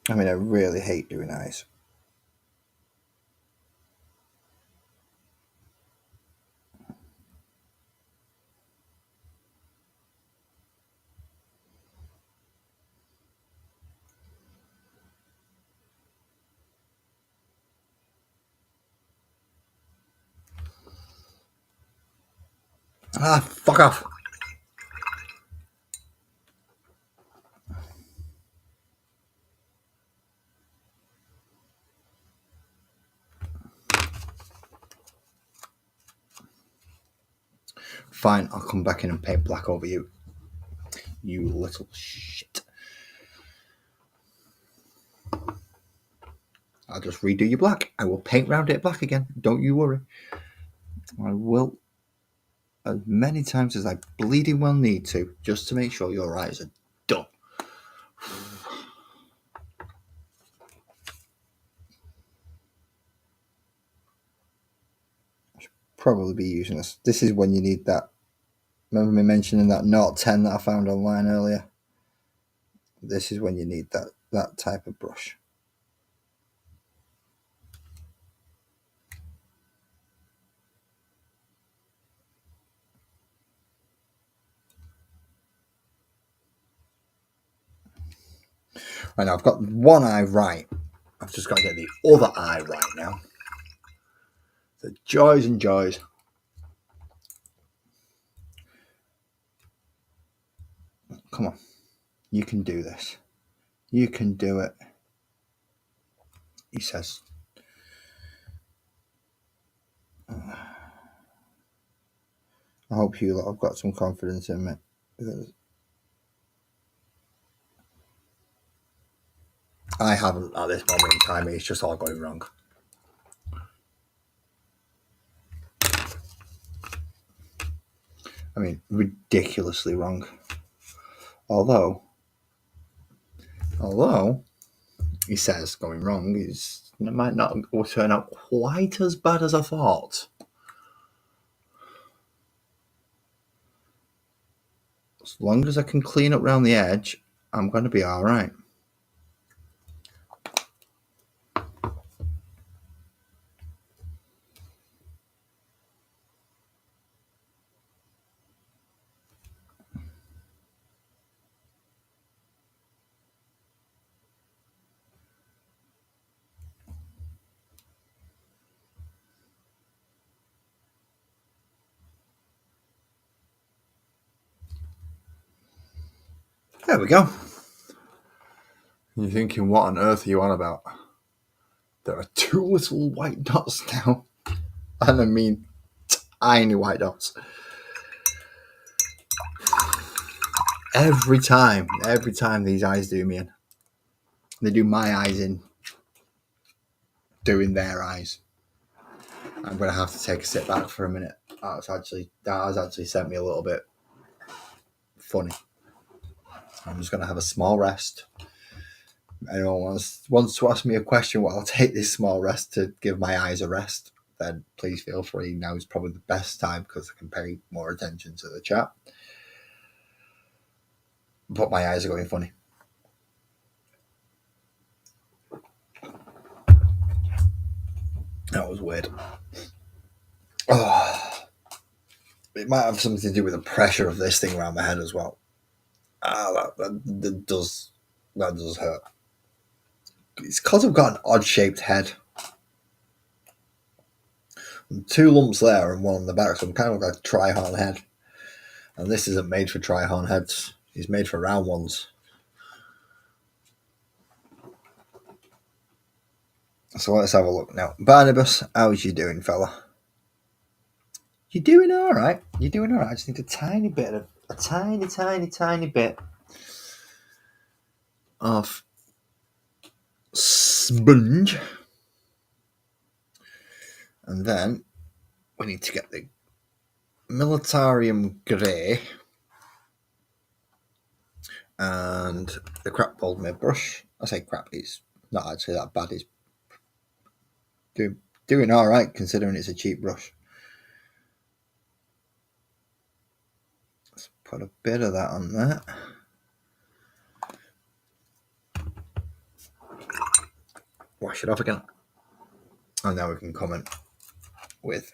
S1: I mean, I really hate doing eyes. Ah, fuck off. Fine, I'll come back in and paint black over you. You little shit. I'll just redo your black. I will paint round it black again. Don't you worry. I will as many times as I bleeding well need to, just to make sure your eyes are done. I should probably be using this. This is when you need that. Remember me mentioning that Note 10 that I found online earlier? This is when you need that type of brush. Right now, I've got one eye right. I've just got to get the other eye right now. The joys and joys. Come on. You can do this. You can do it. He says. I hope you lot have got some confidence in me. I haven't at this moment in time. It's just all going wrong. I mean, ridiculously wrong. Although he says going wrong, it might not turn out quite as bad as I thought. As long as I can clean up around the edge, I'm going to be all right. There we go. You're thinking, what on earth are you on about? There are two little white dots now. And I mean tiny white dots. Every time these eyes do me in. They do my eyes in doing their eyes. I'm going to have to take a sit back for a minute. That has actually sent me a little bit funny. I'm just going to have a small rest. Anyone wants to ask me a question while I'll take this small rest to give my eyes a rest, then please feel free. Now is probably the best time because I can pay more attention to the chat. But my eyes are going funny. That was weird. Oh, it might have something to do with the pressure of this thing around my head as well. That does hurt. It's because I've got an odd-shaped head. Two lumps there and one on the back, so I'm kind of like a tri-horn head. And this isn't made for tri-horn heads. It's made for round ones. So let's have a look now. Barnabus, how's you doing, fella? You're doing all right. You're doing all right. I just need a tiny bit of sponge. And then we need to get the Militarium Grey and the crap Paladin brush. I say crap, it's not actually that bad. It's doing all right considering it's a cheap brush. Let's put a bit of that on there. Wash it off again. And now we can come in with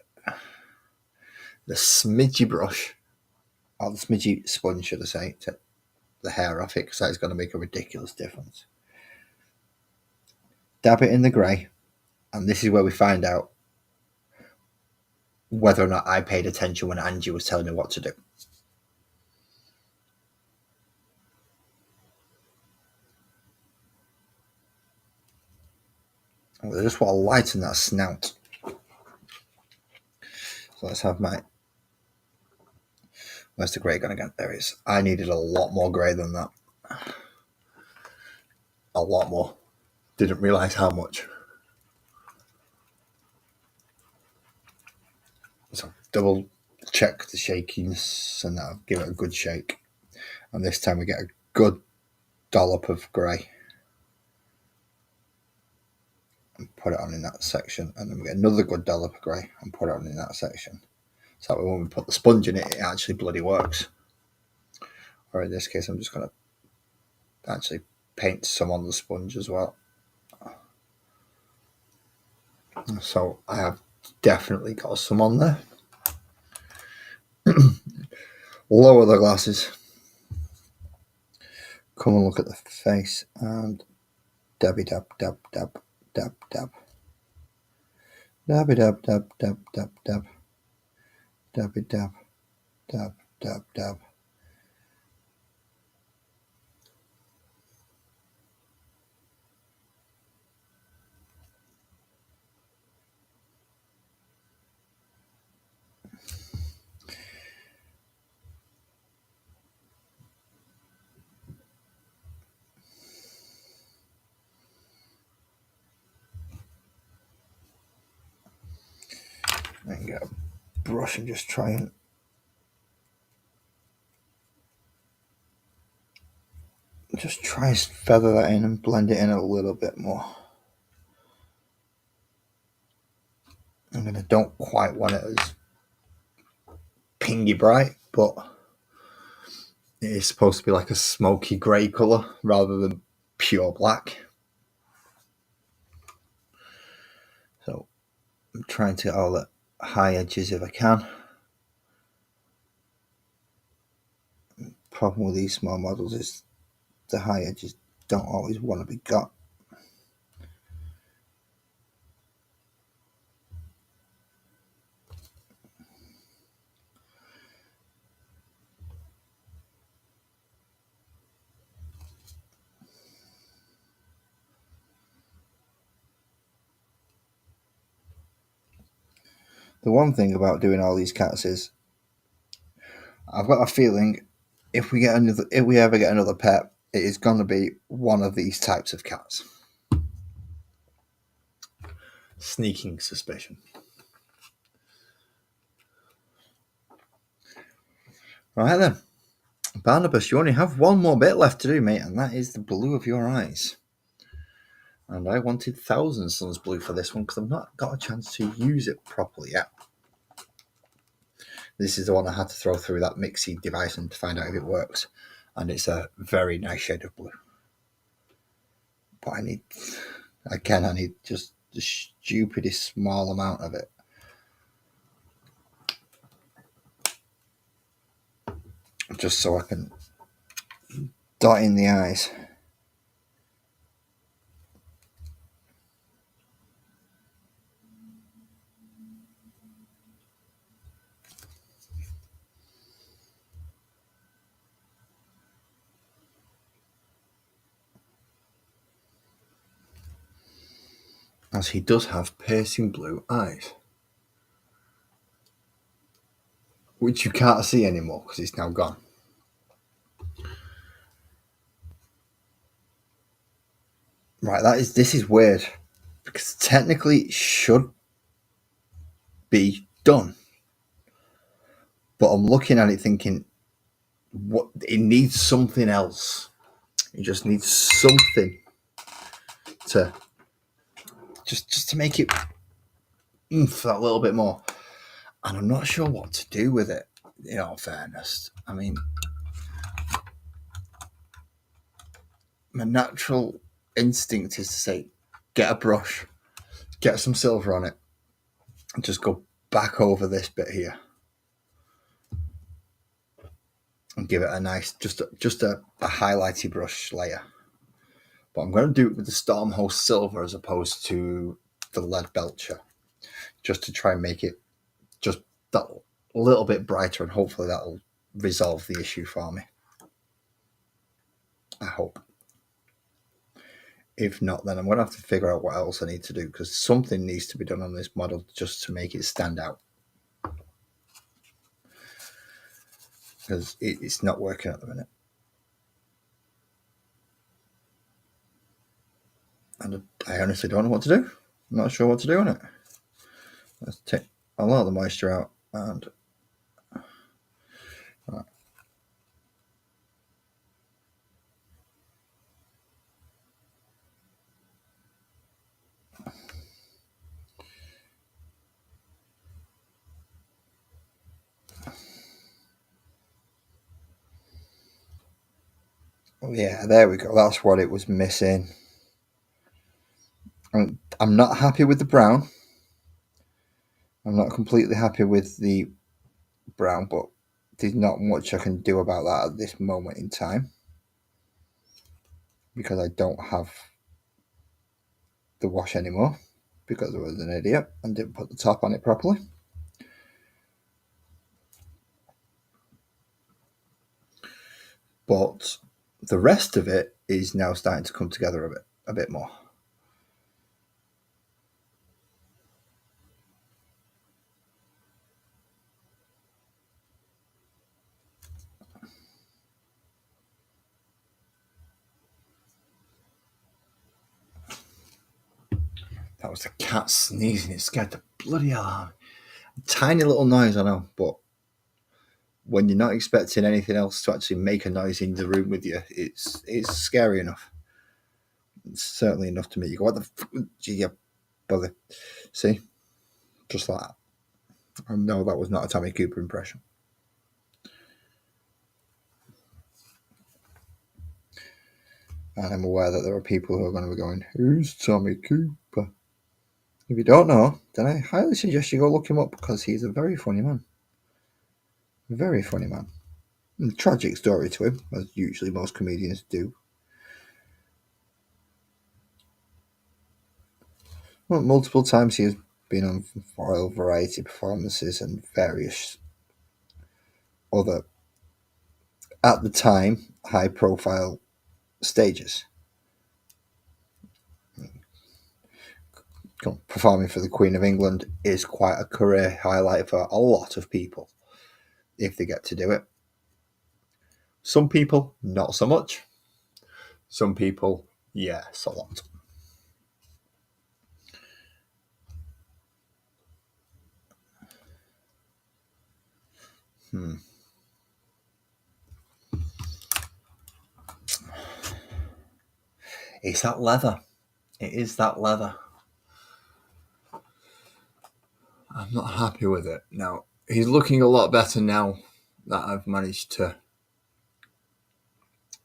S1: the smidgy brush, or the smidgy sponge, should I say, to the hair off it, because that is going to make a ridiculous difference. Dab it in the grey, and this is where we find out whether or not I paid attention when Angie was telling me what to do. I just want to lighten that snout. So let's have my... Where's the grey gone again? There it is. I needed a lot more grey than that. A lot more. Didn't realise how much. double check the shakiness and that'll give it a good shake. And this time we get a good dollop of grey and put it on in that section, and then we get another good dollop of grey and put it on in that section. So that way when we put the sponge in it, it actually bloody works. Or in this case, I'm just going to actually paint some on the sponge as well. So I have definitely got some on there. Lower the glasses. Come and look at the face and dabby dab dab dab dab dab. Dabby dab dab dab dab dab. Dabby dab dab dab dab. I can get a brush and just try and feather that in and blend it in a little bit more. I don't quite want it as pingy bright, but it is supposed to be like a smoky grey colour rather than pure black. So I'm trying to get all the high edges if I can. Problem with these small models is the high edges don't always want to be got. The one thing about doing all these cats is I've got a feeling if we ever get another pet, it is going to be one of these types of cats. Sneaking suspicion. Right then, Barnabus, you only have one more bit left to do, mate, and that is the blue of your eyes. And I wanted Thousand Suns blue for this one because I've not got a chance to use it properly yet. This is the one I had to throw through that mixing device and to find out if it works. And it's a very nice shade of blue. But I need just the stupidest small amount of it. Just so I can dot in the eyes. As he does have piercing blue eyes. Which you can't see anymore because it's now gone. Right, this is weird. Because technically it should be done. But I'm looking at it thinking, what it needs something else. It just needs something to just to make it that little bit more. And I'm not sure what to do with it, in all fairness. I mean, my natural instinct is to say, get a brush, get some silver on it, and just go back over this bit here. And give it a nice, just a highlighty brush layer. But I'm going to do it with the Stormhost Silver as opposed to the Lead Belcher. Just to try and make it just that little bit brighter, and hopefully that'll resolve the issue for me. I hope. If not, then I'm going to have to figure out what else I need to do, because something needs to be done on this model just to make it stand out. Because it's not working at the minute. And I honestly don't know what to do. I'm not sure what to do on it. Let's take a lot of the moisture out And right. Yeah, there we go. That's what it was missing. I'm not happy with the brown. I'm not completely happy with the brown, but there's not much I can do about that at this moment in time because I don't have the wash anymore because I was an idiot and didn't put the top on it properly. But the rest of it is now starting to come together a bit more. That was the cat sneezing. It scared the bloody hell out of me. Tiny little noise, I know, but when you're not expecting anything else to actually make a noise in the room with you, it's scary enough. It's certainly enough to make you go, "What the fuck did you bother?" See, just like that. I know that was not a Tommy Cooper impression. And I'm aware that there are people who are going to be going, "Who's Tommy Cooper?" If you don't know, then I highly suggest you go look him up because he's a very funny man. Very funny man. And tragic story to him, as usually most comedians do. Well, multiple times he has been on Royal Variety performances and various other, at the time, high profile stages. Performing for the Queen of England is quite a career highlight for a lot of people if they get to do it. Some people, not so much. Some people, yes, a lot. It's that leather. It is that leather. I'm not happy with it. Now, he's looking a lot better now that I've managed to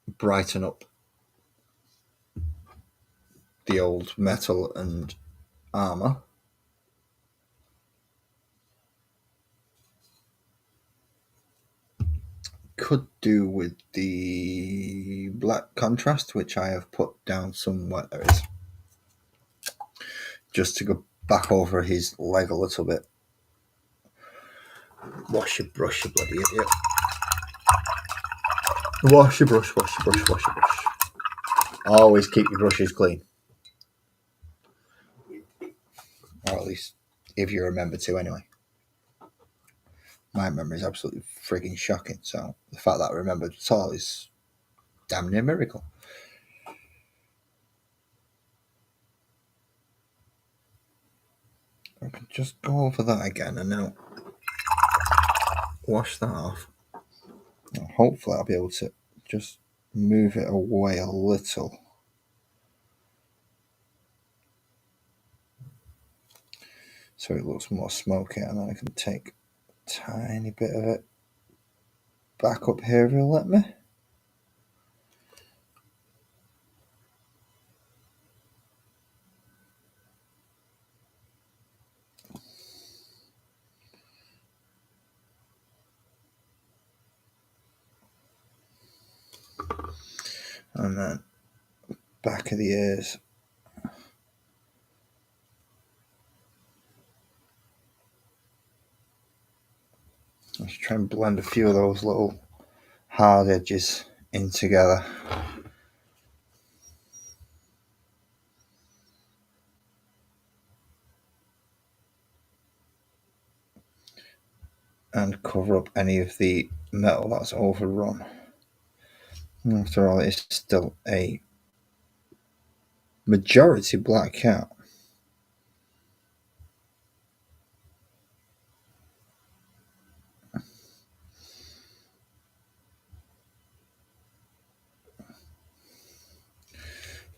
S1: brighten up the old metal and armour. Could do with the black contrast, which I have put down somewhere. There it is. Just to go back over his leg a little bit. Wash your brush, you bloody idiot. Wash your brush, wash your brush, wash your brush. Always keep your brushes clean. Or at least if you remember to anyway. My memory is absolutely frigging shocking, so the fact that I remembered at all is damn near a miracle. I can just go over that again and now wash that off. And hopefully I'll be able to just move it away a little. So it looks more smoky, and then I can take a tiny bit of it back up here if you'll let me. And then back of the ears. Let's try and blend a few of those little hard edges in together. And cover up any of the metal that's overrun. After all, it's still a majority black cat.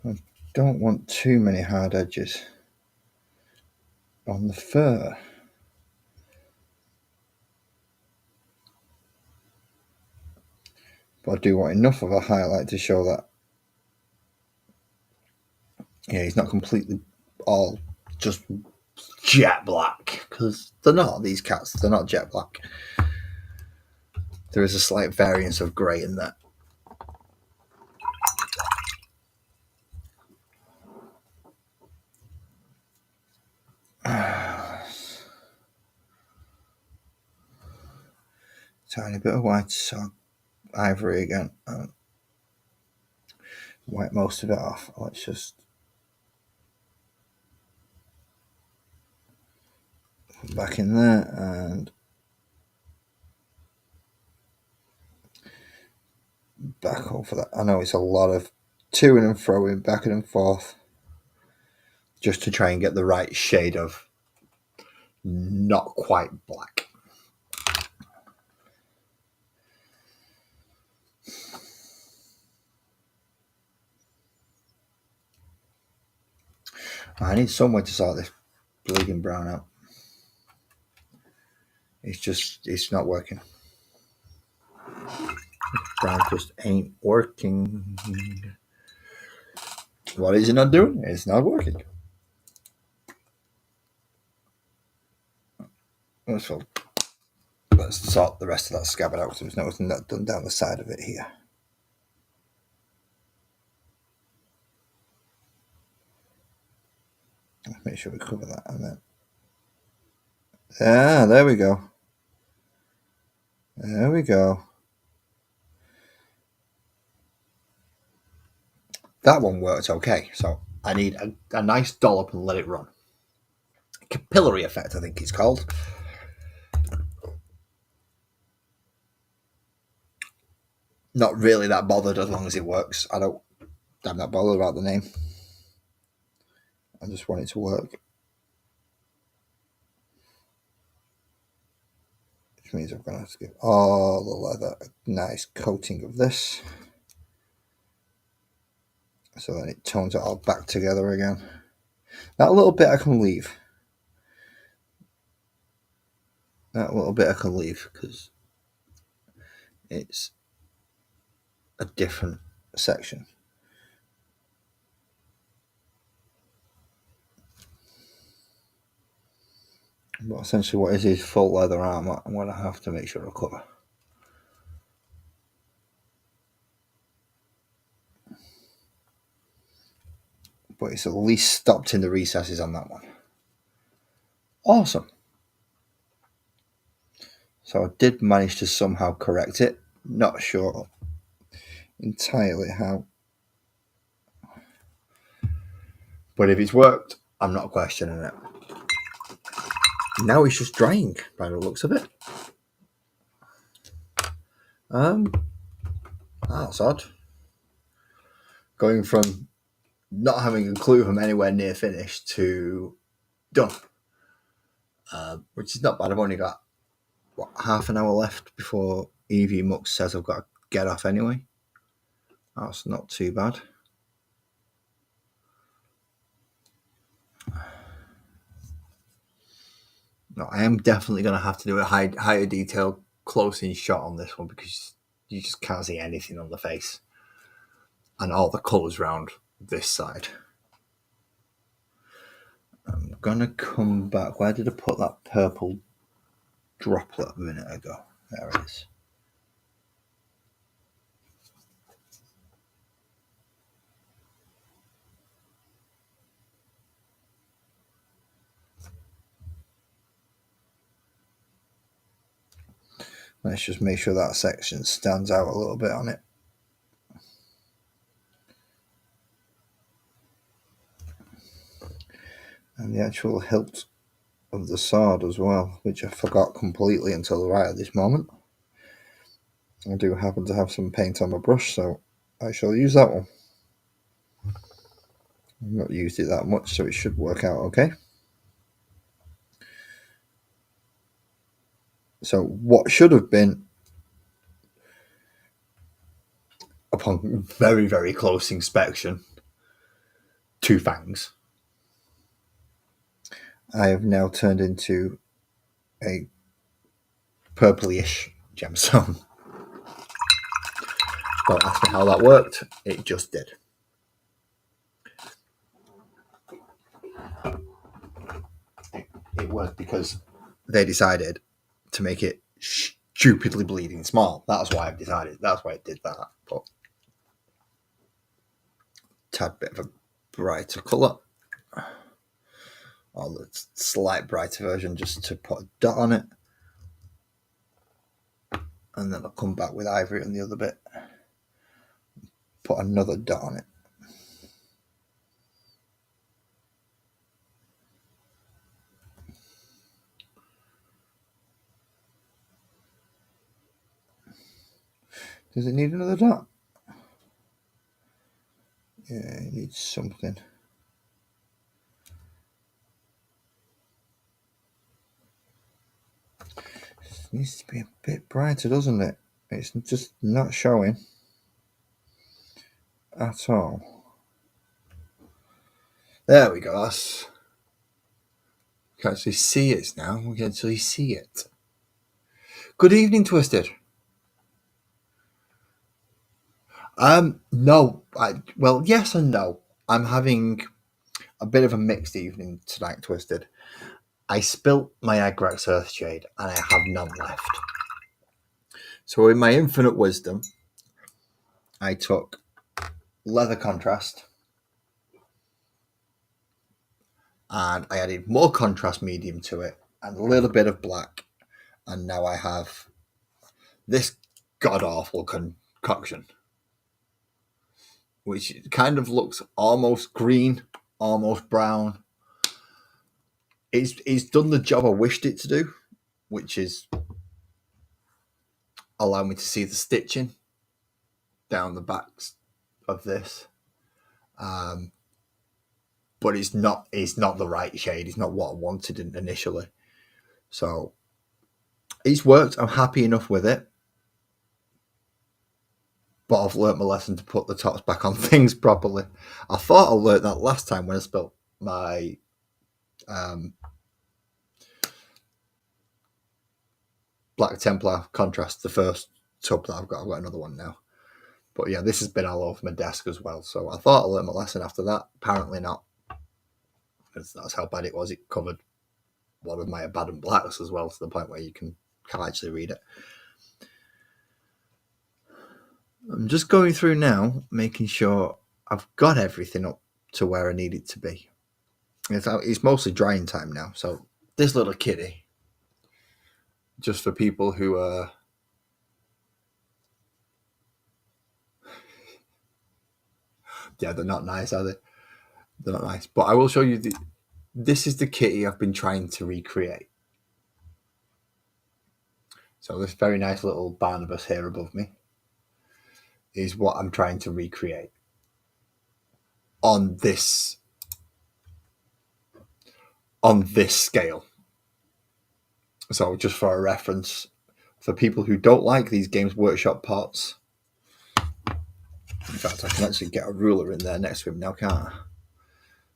S1: I don't want too many hard edges on the fur. But I do want enough of a highlight to show that, yeah, he's not completely all just jet black, because they're not, these cats, they're not jet black. There is a slight variance of grey in there. Tiny bit of white ivory again. Wipe most of it off. Let's just put back in there and back over that. I know it's a lot of toing and froing, back and forth, just to try and get the right shade of not quite black. I need somewhere to sort this bleeding brown out. It's not working. Brown just ain't working. What is it not doing? It's not working. Let's sort the rest of that scabbard out, so there's nothing that done down the side of it here. Let's make sure we cover that, and then there we go. There we go. That one worked okay, so I need a nice dollop and let it run. Capillary effect, I think it's called. Not really that bothered as long as it works. I'm not bothered about the name. I just want it to work. Which means I'm going to have to give all the leather a nice coating of this. So then it tones it all back together again. That little bit I can leave. That little bit I can leave because it's a different section. But essentially what is his full leather armour, I'm going to have to make sure I cover. But it's at least stopped in the recesses on that one. Awesome. So I did manage to somehow correct it. Not sure entirely how. But if it's worked, I'm not questioning it. Now it's just drying by the looks of it. That's odd. Going from not having a clue from anywhere near finished to done. Which is not bad. I've only got half an hour left before EV Mux says I've got to get off anyway. That's not too bad. No, I am definitely going to have to do a higher detail close-in shot on this one because you just can't see anything on the face. And all the colours round this side. I'm going to come back. Where did I put that purple droplet a minute ago? There it is. Let's just make sure that section stands out a little bit on it. And the actual hilt of the sword as well, which I forgot completely until right at this moment. I do happen to have some paint on my brush, so I shall use that one. I've not used it that much, so it should work out okay. So what should have been, upon very, very close inspection, two fangs, I have now turned into a purplyish gemstone. Don't ask me how that worked. It just did. It worked because they decided to make it stupidly bleeding small. That's why I've decided. That's why it did that. But tad bit of a brighter colour. Or the slight brighter version just to put a dot on it. And then I'll come back with ivory on the other bit. Put another dot on it. Does it need another dot? Yeah, it needs something. It needs to be a bit brighter, doesn't it? It's just not showing at all. There we go. That's... You can actually see it now. We can actually see it. Good evening, Twisted. No. Well, yes and no. I'm having a bit of a mixed evening tonight, Twisted. I spilt my Agrax Earthshade and I have none left. So in my infinite wisdom, I took leather contrast and I added more contrast medium to it and a little bit of black, and now I have this god-awful concoction, which kind of looks almost green, almost brown. It's done the job I wished it to do, which is allow me to see the stitching down the backs of this. But it's not the right shade. It's not what I wanted initially. So it's worked. I'm happy enough with it. But I've learnt my lesson to put the tops back on things properly. I thought I learnt that last time when I spilt my Black Templar contrast, the first tub that I've got. I've got another one now. But yeah, this has been all over my desk as well. So I thought I learned my lesson after that. Apparently not. Because that's how bad it was. It covered one of my abandoned blacks as well, to the point where you can't actually read it. I'm just going through now, making sure I've got everything up to where I need it to be. It's mostly drying time now. So this little kitty, just for people who are... Yeah, they're not nice, are they? They're not nice. But I will show you this is the kitty I've been trying to recreate. So this very nice little Barnabus here above me is what I'm trying to recreate on this scale. So just for a reference, for people who don't like these Games Workshop pots, in fact, I can actually get a ruler in there next to him now, can't I?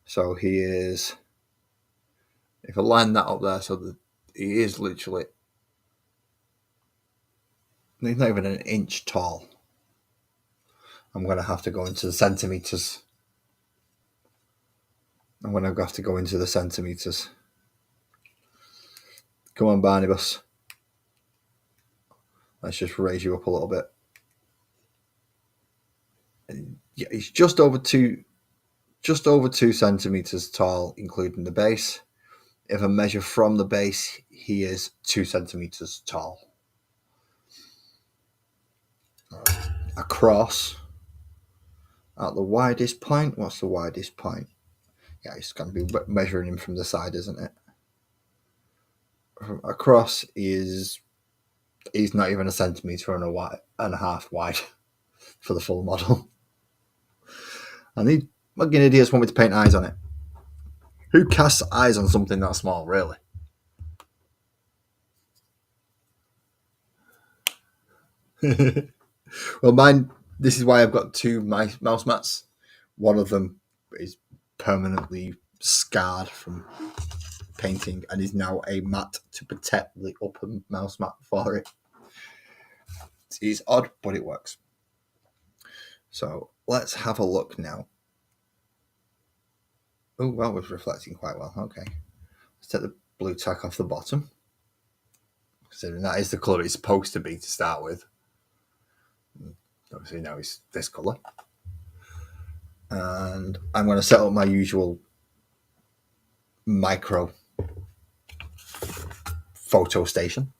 S1: So he is, if I line that up there, so that he is literally, he's not even an inch tall. I'm going to have to go into the centimetres. I'm going to have to go into the centimetres. Come on, Barnabus. Let's just raise you up a little bit. Yeah, he's just over 2 centimeters tall, including the base. If I measure from the base, he is 2 centimeters tall. Across, at the widest point, what's the widest point? Yeah, it's going to be measuring him from the side, isn't it? Across he's not even a centimeter and a half wide for the full model. And these fucking idiots want me to paint eyes on it. Who casts eyes on something that small, really? Well, mine, this is why I've got 2 mouse mats. One of them is permanently scarred from painting and is now a mat to protect the upper mouse mat for it. It's odd, but it works. So let's have a look now. Oh, well, it was reflecting quite well. Okay. Let's take the blue tack off the bottom, considering that is the colour it's supposed to be to start with. Obviously now it's this colour. And I'm going to set up my usual micro photo station.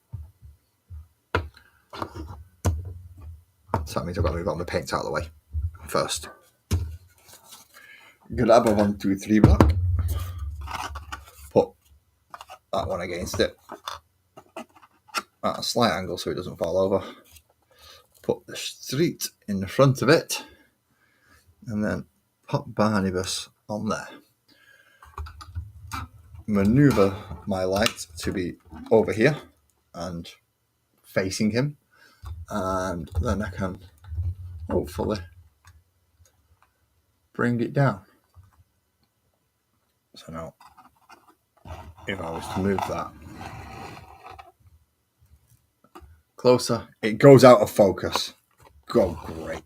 S1: So that means I've got to move all my paints out of the way first. Grab a 1, 2, 3 block. Put that one against it at a slight angle so it doesn't fall over. Put the street in the front of it. And then pop Barnabus on there. Maneuver my light to be over here and facing him. And then I can hopefully bring it down. So now, if I was to move that closer, it goes out of focus. Go great.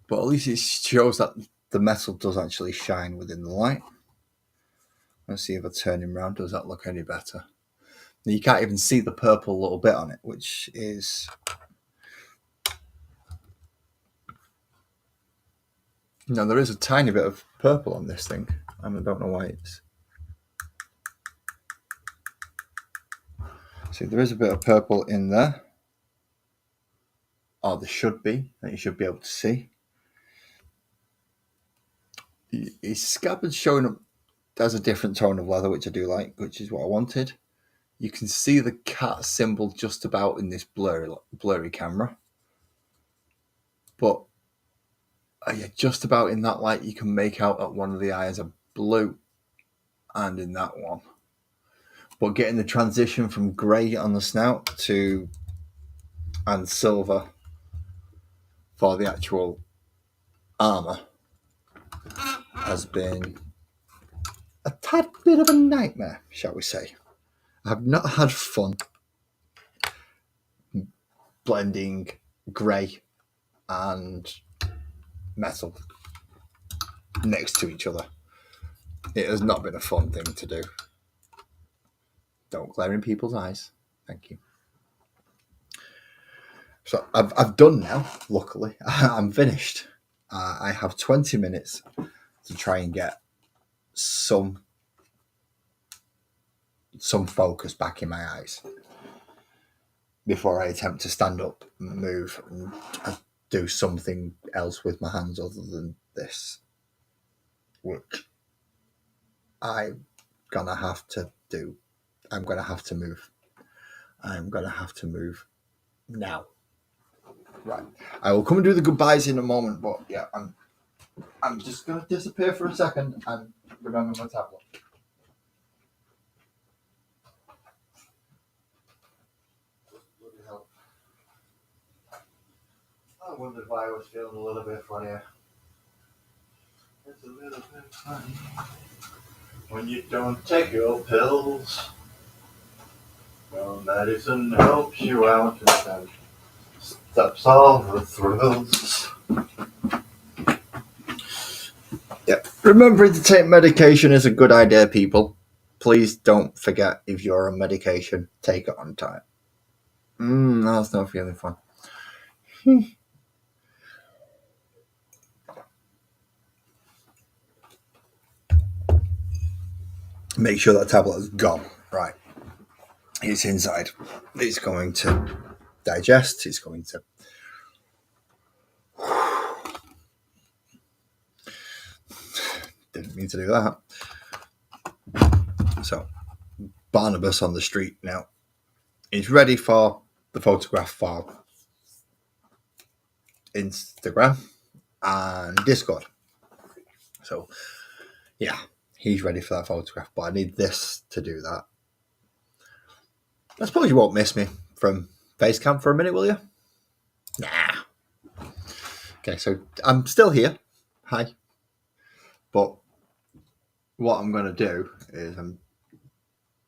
S1: But at least it shows that the metal does actually shine within the light. Let's see if I turn him around, does that look any better? You can't even see the purple little bit on it, which is... No, there is a tiny bit of purple on this thing. I don't know why it's... See, there is a bit of purple in there. Or there should be, that you should be able to see. His scabbard's showing up as a different tone of leather, which I do like, which is what I wanted. You can see the cat symbol just about in this blurry camera. But just about in that light, you can make out that one of the eyes are blue, and in that one. But getting the transition from grey on the snout to and silver for the actual armour has been a tad bit of a nightmare, shall we say. I've not had fun blending grey and metal next to each other. It has not been a fun thing to do. Don't glare in people's eyes. Thank you. So I've done now, luckily. I'm finished. I have 20 minutes to try and get some focus back in my eyes before I attempt to stand up and move and do something else with my hands other than this, which I'm going to have to do. I'm going to have to move. I'm going to have to move now. Right. I will come and do the goodbyes in a moment, but yeah, I'm just going to disappear for a second and remember my tablet. Bloody hell. I wondered why I was feeling a little bit funnier. It's a little bit funny when you don't take your pills. Well, medicine helps you out and stops all the thrills. Yep. Remembering to take medication is a good idea, people. Please don't forget, if you're on medication, take it on time. That's not feeling fun. Make sure that tablet is gone. Right. It's inside. It's going to digest. It's going to... Didn't mean to do that. So, Barnabus on the street now. He's ready for the photograph for Instagram and Discord. So, yeah, he's ready for that photograph, but I need this to do that. I suppose you won't miss me from Facecam for a minute, will you? Nah. Okay, so I'm still here. Hi. But what I'm going to do is I'm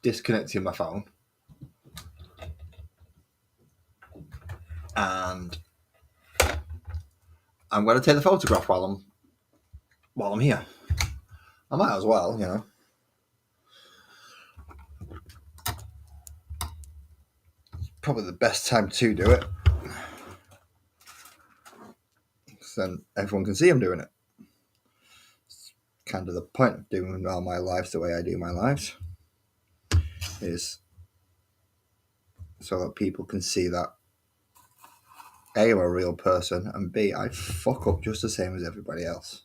S1: disconnecting my phone and I'm going to take the photograph while I'm here. I might as well, you know. Probably the best time to do it. So then everyone can see I'm doing it. It's kind of the point of doing all my lives the way I do my lives, is so that people can see that A, I'm a real person, and B, I fuck up just the same as everybody else.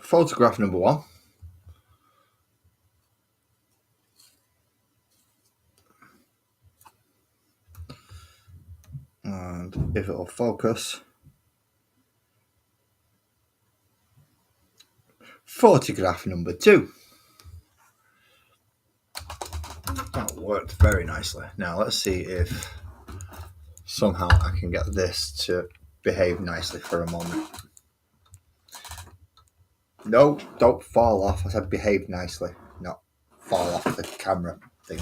S1: Photograph number 1. And if it'll focus, photograph number 2. That worked very nicely. Now let's see if somehow I can get this to behave nicely for a moment. No, don't fall off. I said behave nicely, not fall off the camera thing.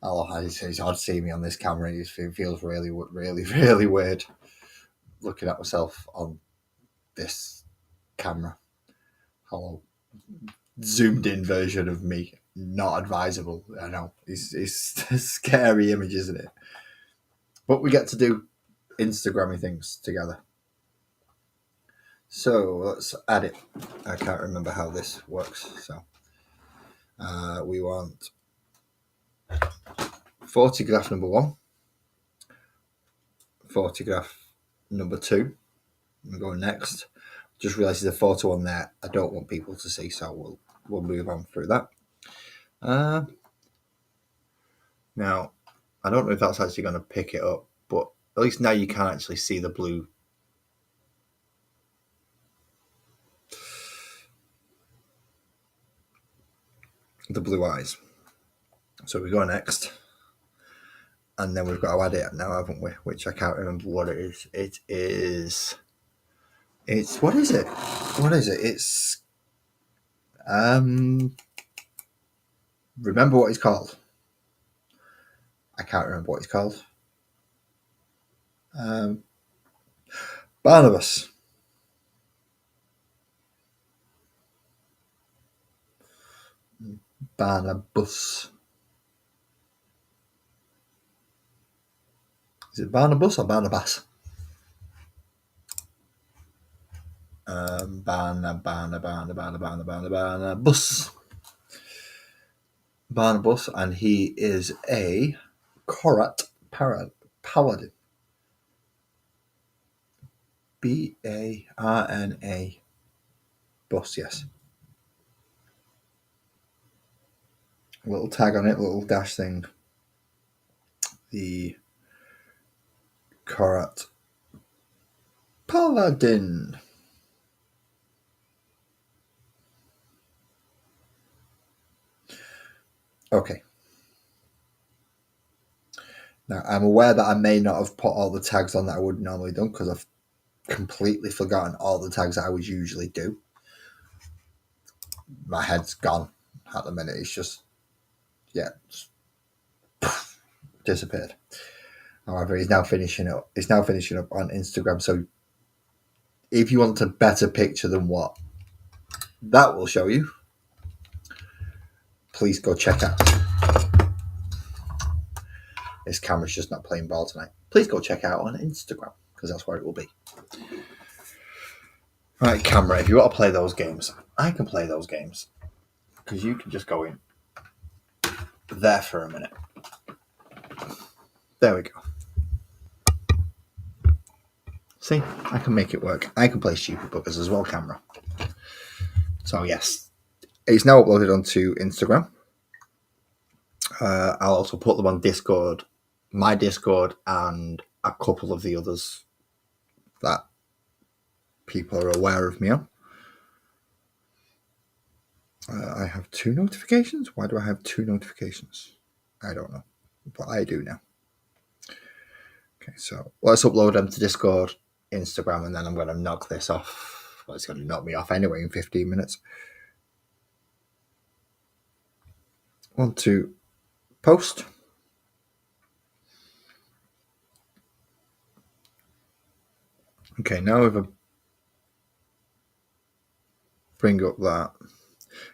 S1: It's hard to see me on this camera. It feels really, really, really weird looking at myself on this camera. Hello. Zoomed in version of me. Not advisable. I know. It's a scary image, isn't it? But we get to do Instagrammy things together. So let's add it. I can't remember how this works. So we want photograph number 1, photograph number 2. We go next. Just realised there's a photo on there I don't want people to see, so we'll move on through that. Now, I don't know if that's actually going to pick it up, but at least now you can actually see the blue. The blue eyes. So we go next. And then we've got to add it now, haven't we? Which I can't remember what it is. It's what is it? It's remember what it's called? I can't remember what it's called. Barnabus. Barnabus. Is it Barnabus or Barnabas? Barnabus. Barnabus, and he is a Korat Paladin. Barna bus, yes. A little tag on it, little dash thing. The Korat Paladin. Okay. Now, I'm aware that I may not have put all the tags on that I would normally do because I've completely forgotten all the tags that I would usually do. My head's gone at the minute. It's just, disappeared. However, he's now finishing up. It's now finishing up on Instagram. So if you want a better picture than what that will show you, please go check out. This camera's just not playing ball tonight. Please go check out on Instagram because that's where it will be. Right, camera, if you want to play those games, I can play those games because you can just go in there for a minute. There we go. See, I can make it work. I can play stupid buggers as well, camera. So yes, it's now uploaded onto Instagram. I'll also put them on Discord, my Discord, and a couple of the others that people are aware of me on. I have 2 notifications? Why do I have 2 notifications? I don't know, but I do now. Okay, so let's upload them to Discord, Instagram, and then I'm going to knock this off. Well, it's going to knock me off anyway in 15 minutes. Want to post. Okay, now if I bring up that.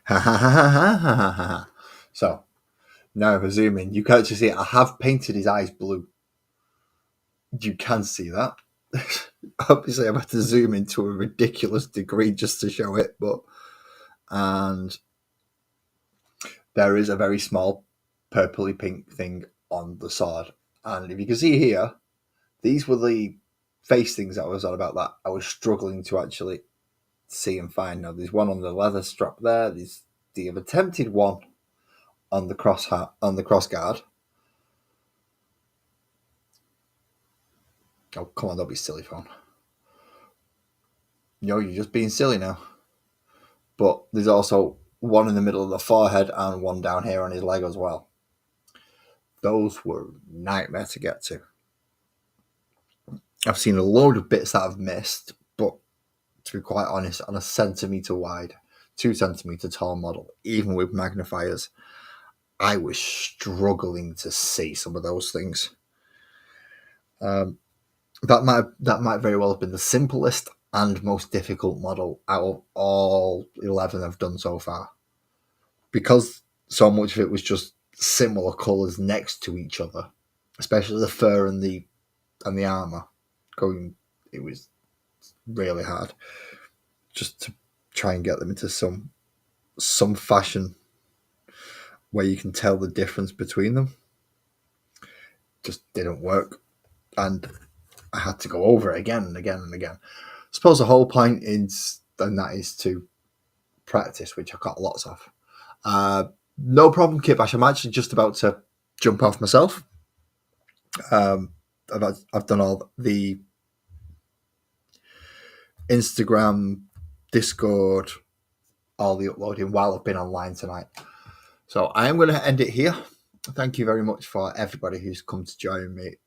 S1: Ha ha ha ha ha ha ha. So now if I zoom in, you can actually see it. I have painted his eyes blue. You can see that. Obviously, I've had to zoom in to a ridiculous degree just to show it, and there is a very small purpley pink thing on the sword. And if you can see here, these were the face things that I was on about that I was struggling to actually see and find. Now there's one on the leather strap there. There's the attempted one on the cross guard. Oh, come on, don't be silly, phone. No, you're just being silly now. But there's also one in the middle of the forehead and one down here on his leg as well. Those were nightmare to get to. I've seen a load of bits that I've missed, but to be quite honest, on a centimetre wide, 2 centimetre tall model, even with magnifiers, I was struggling to see some of those things. That might very well have been the simplest and most difficult model out of all 11 I've done so far, because so much of it was just similar colours next to each other, especially the fur and the armour. It was really hard just to try and get them into some fashion where you can tell the difference between them. Just didn't work, and I had to go over it again and again and again. I suppose the whole point is, and that is to practice, which I've got lots of. No problem, Kit Bash. I'm actually just about to jump off myself. I've done all the Instagram, Discord, all the uploading while I've been online tonight. So I am going to end it here. Thank you very much for everybody who's come to join me.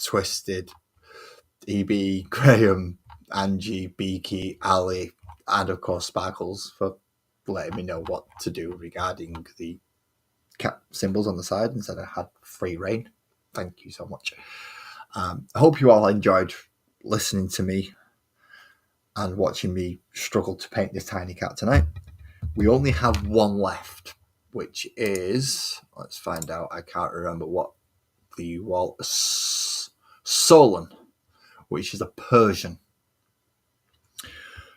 S1: Twisted, EB, Graham, Angie, Beaky, Ali, and of course Sparkles for letting me know what to do regarding the cat symbols on the side instead I had free reign. Thank you so much. I hope you all enjoyed listening to me and watching me struggle to paint this tiny cat tonight. We only have one left, which is, let's find out, I can't remember what the wall, Solon, which is a Persian.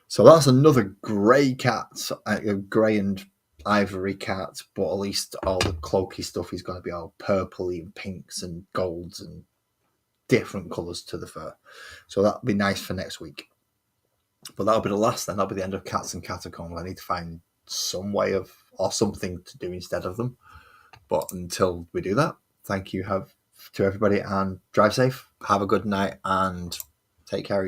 S1: So that's another grey cat, a grey and ivory cat, but at least all the cloaky stuff is going to be all purpley and pinks and golds and different colours to the fur. So that'll be nice for next week. But that'll be the last then. That'll be the end of Cats and Catacombs. I need to find some way of, or something to do instead of them. But until we do that, thank you to everybody and drive safe. Have a good night and take care of yourself.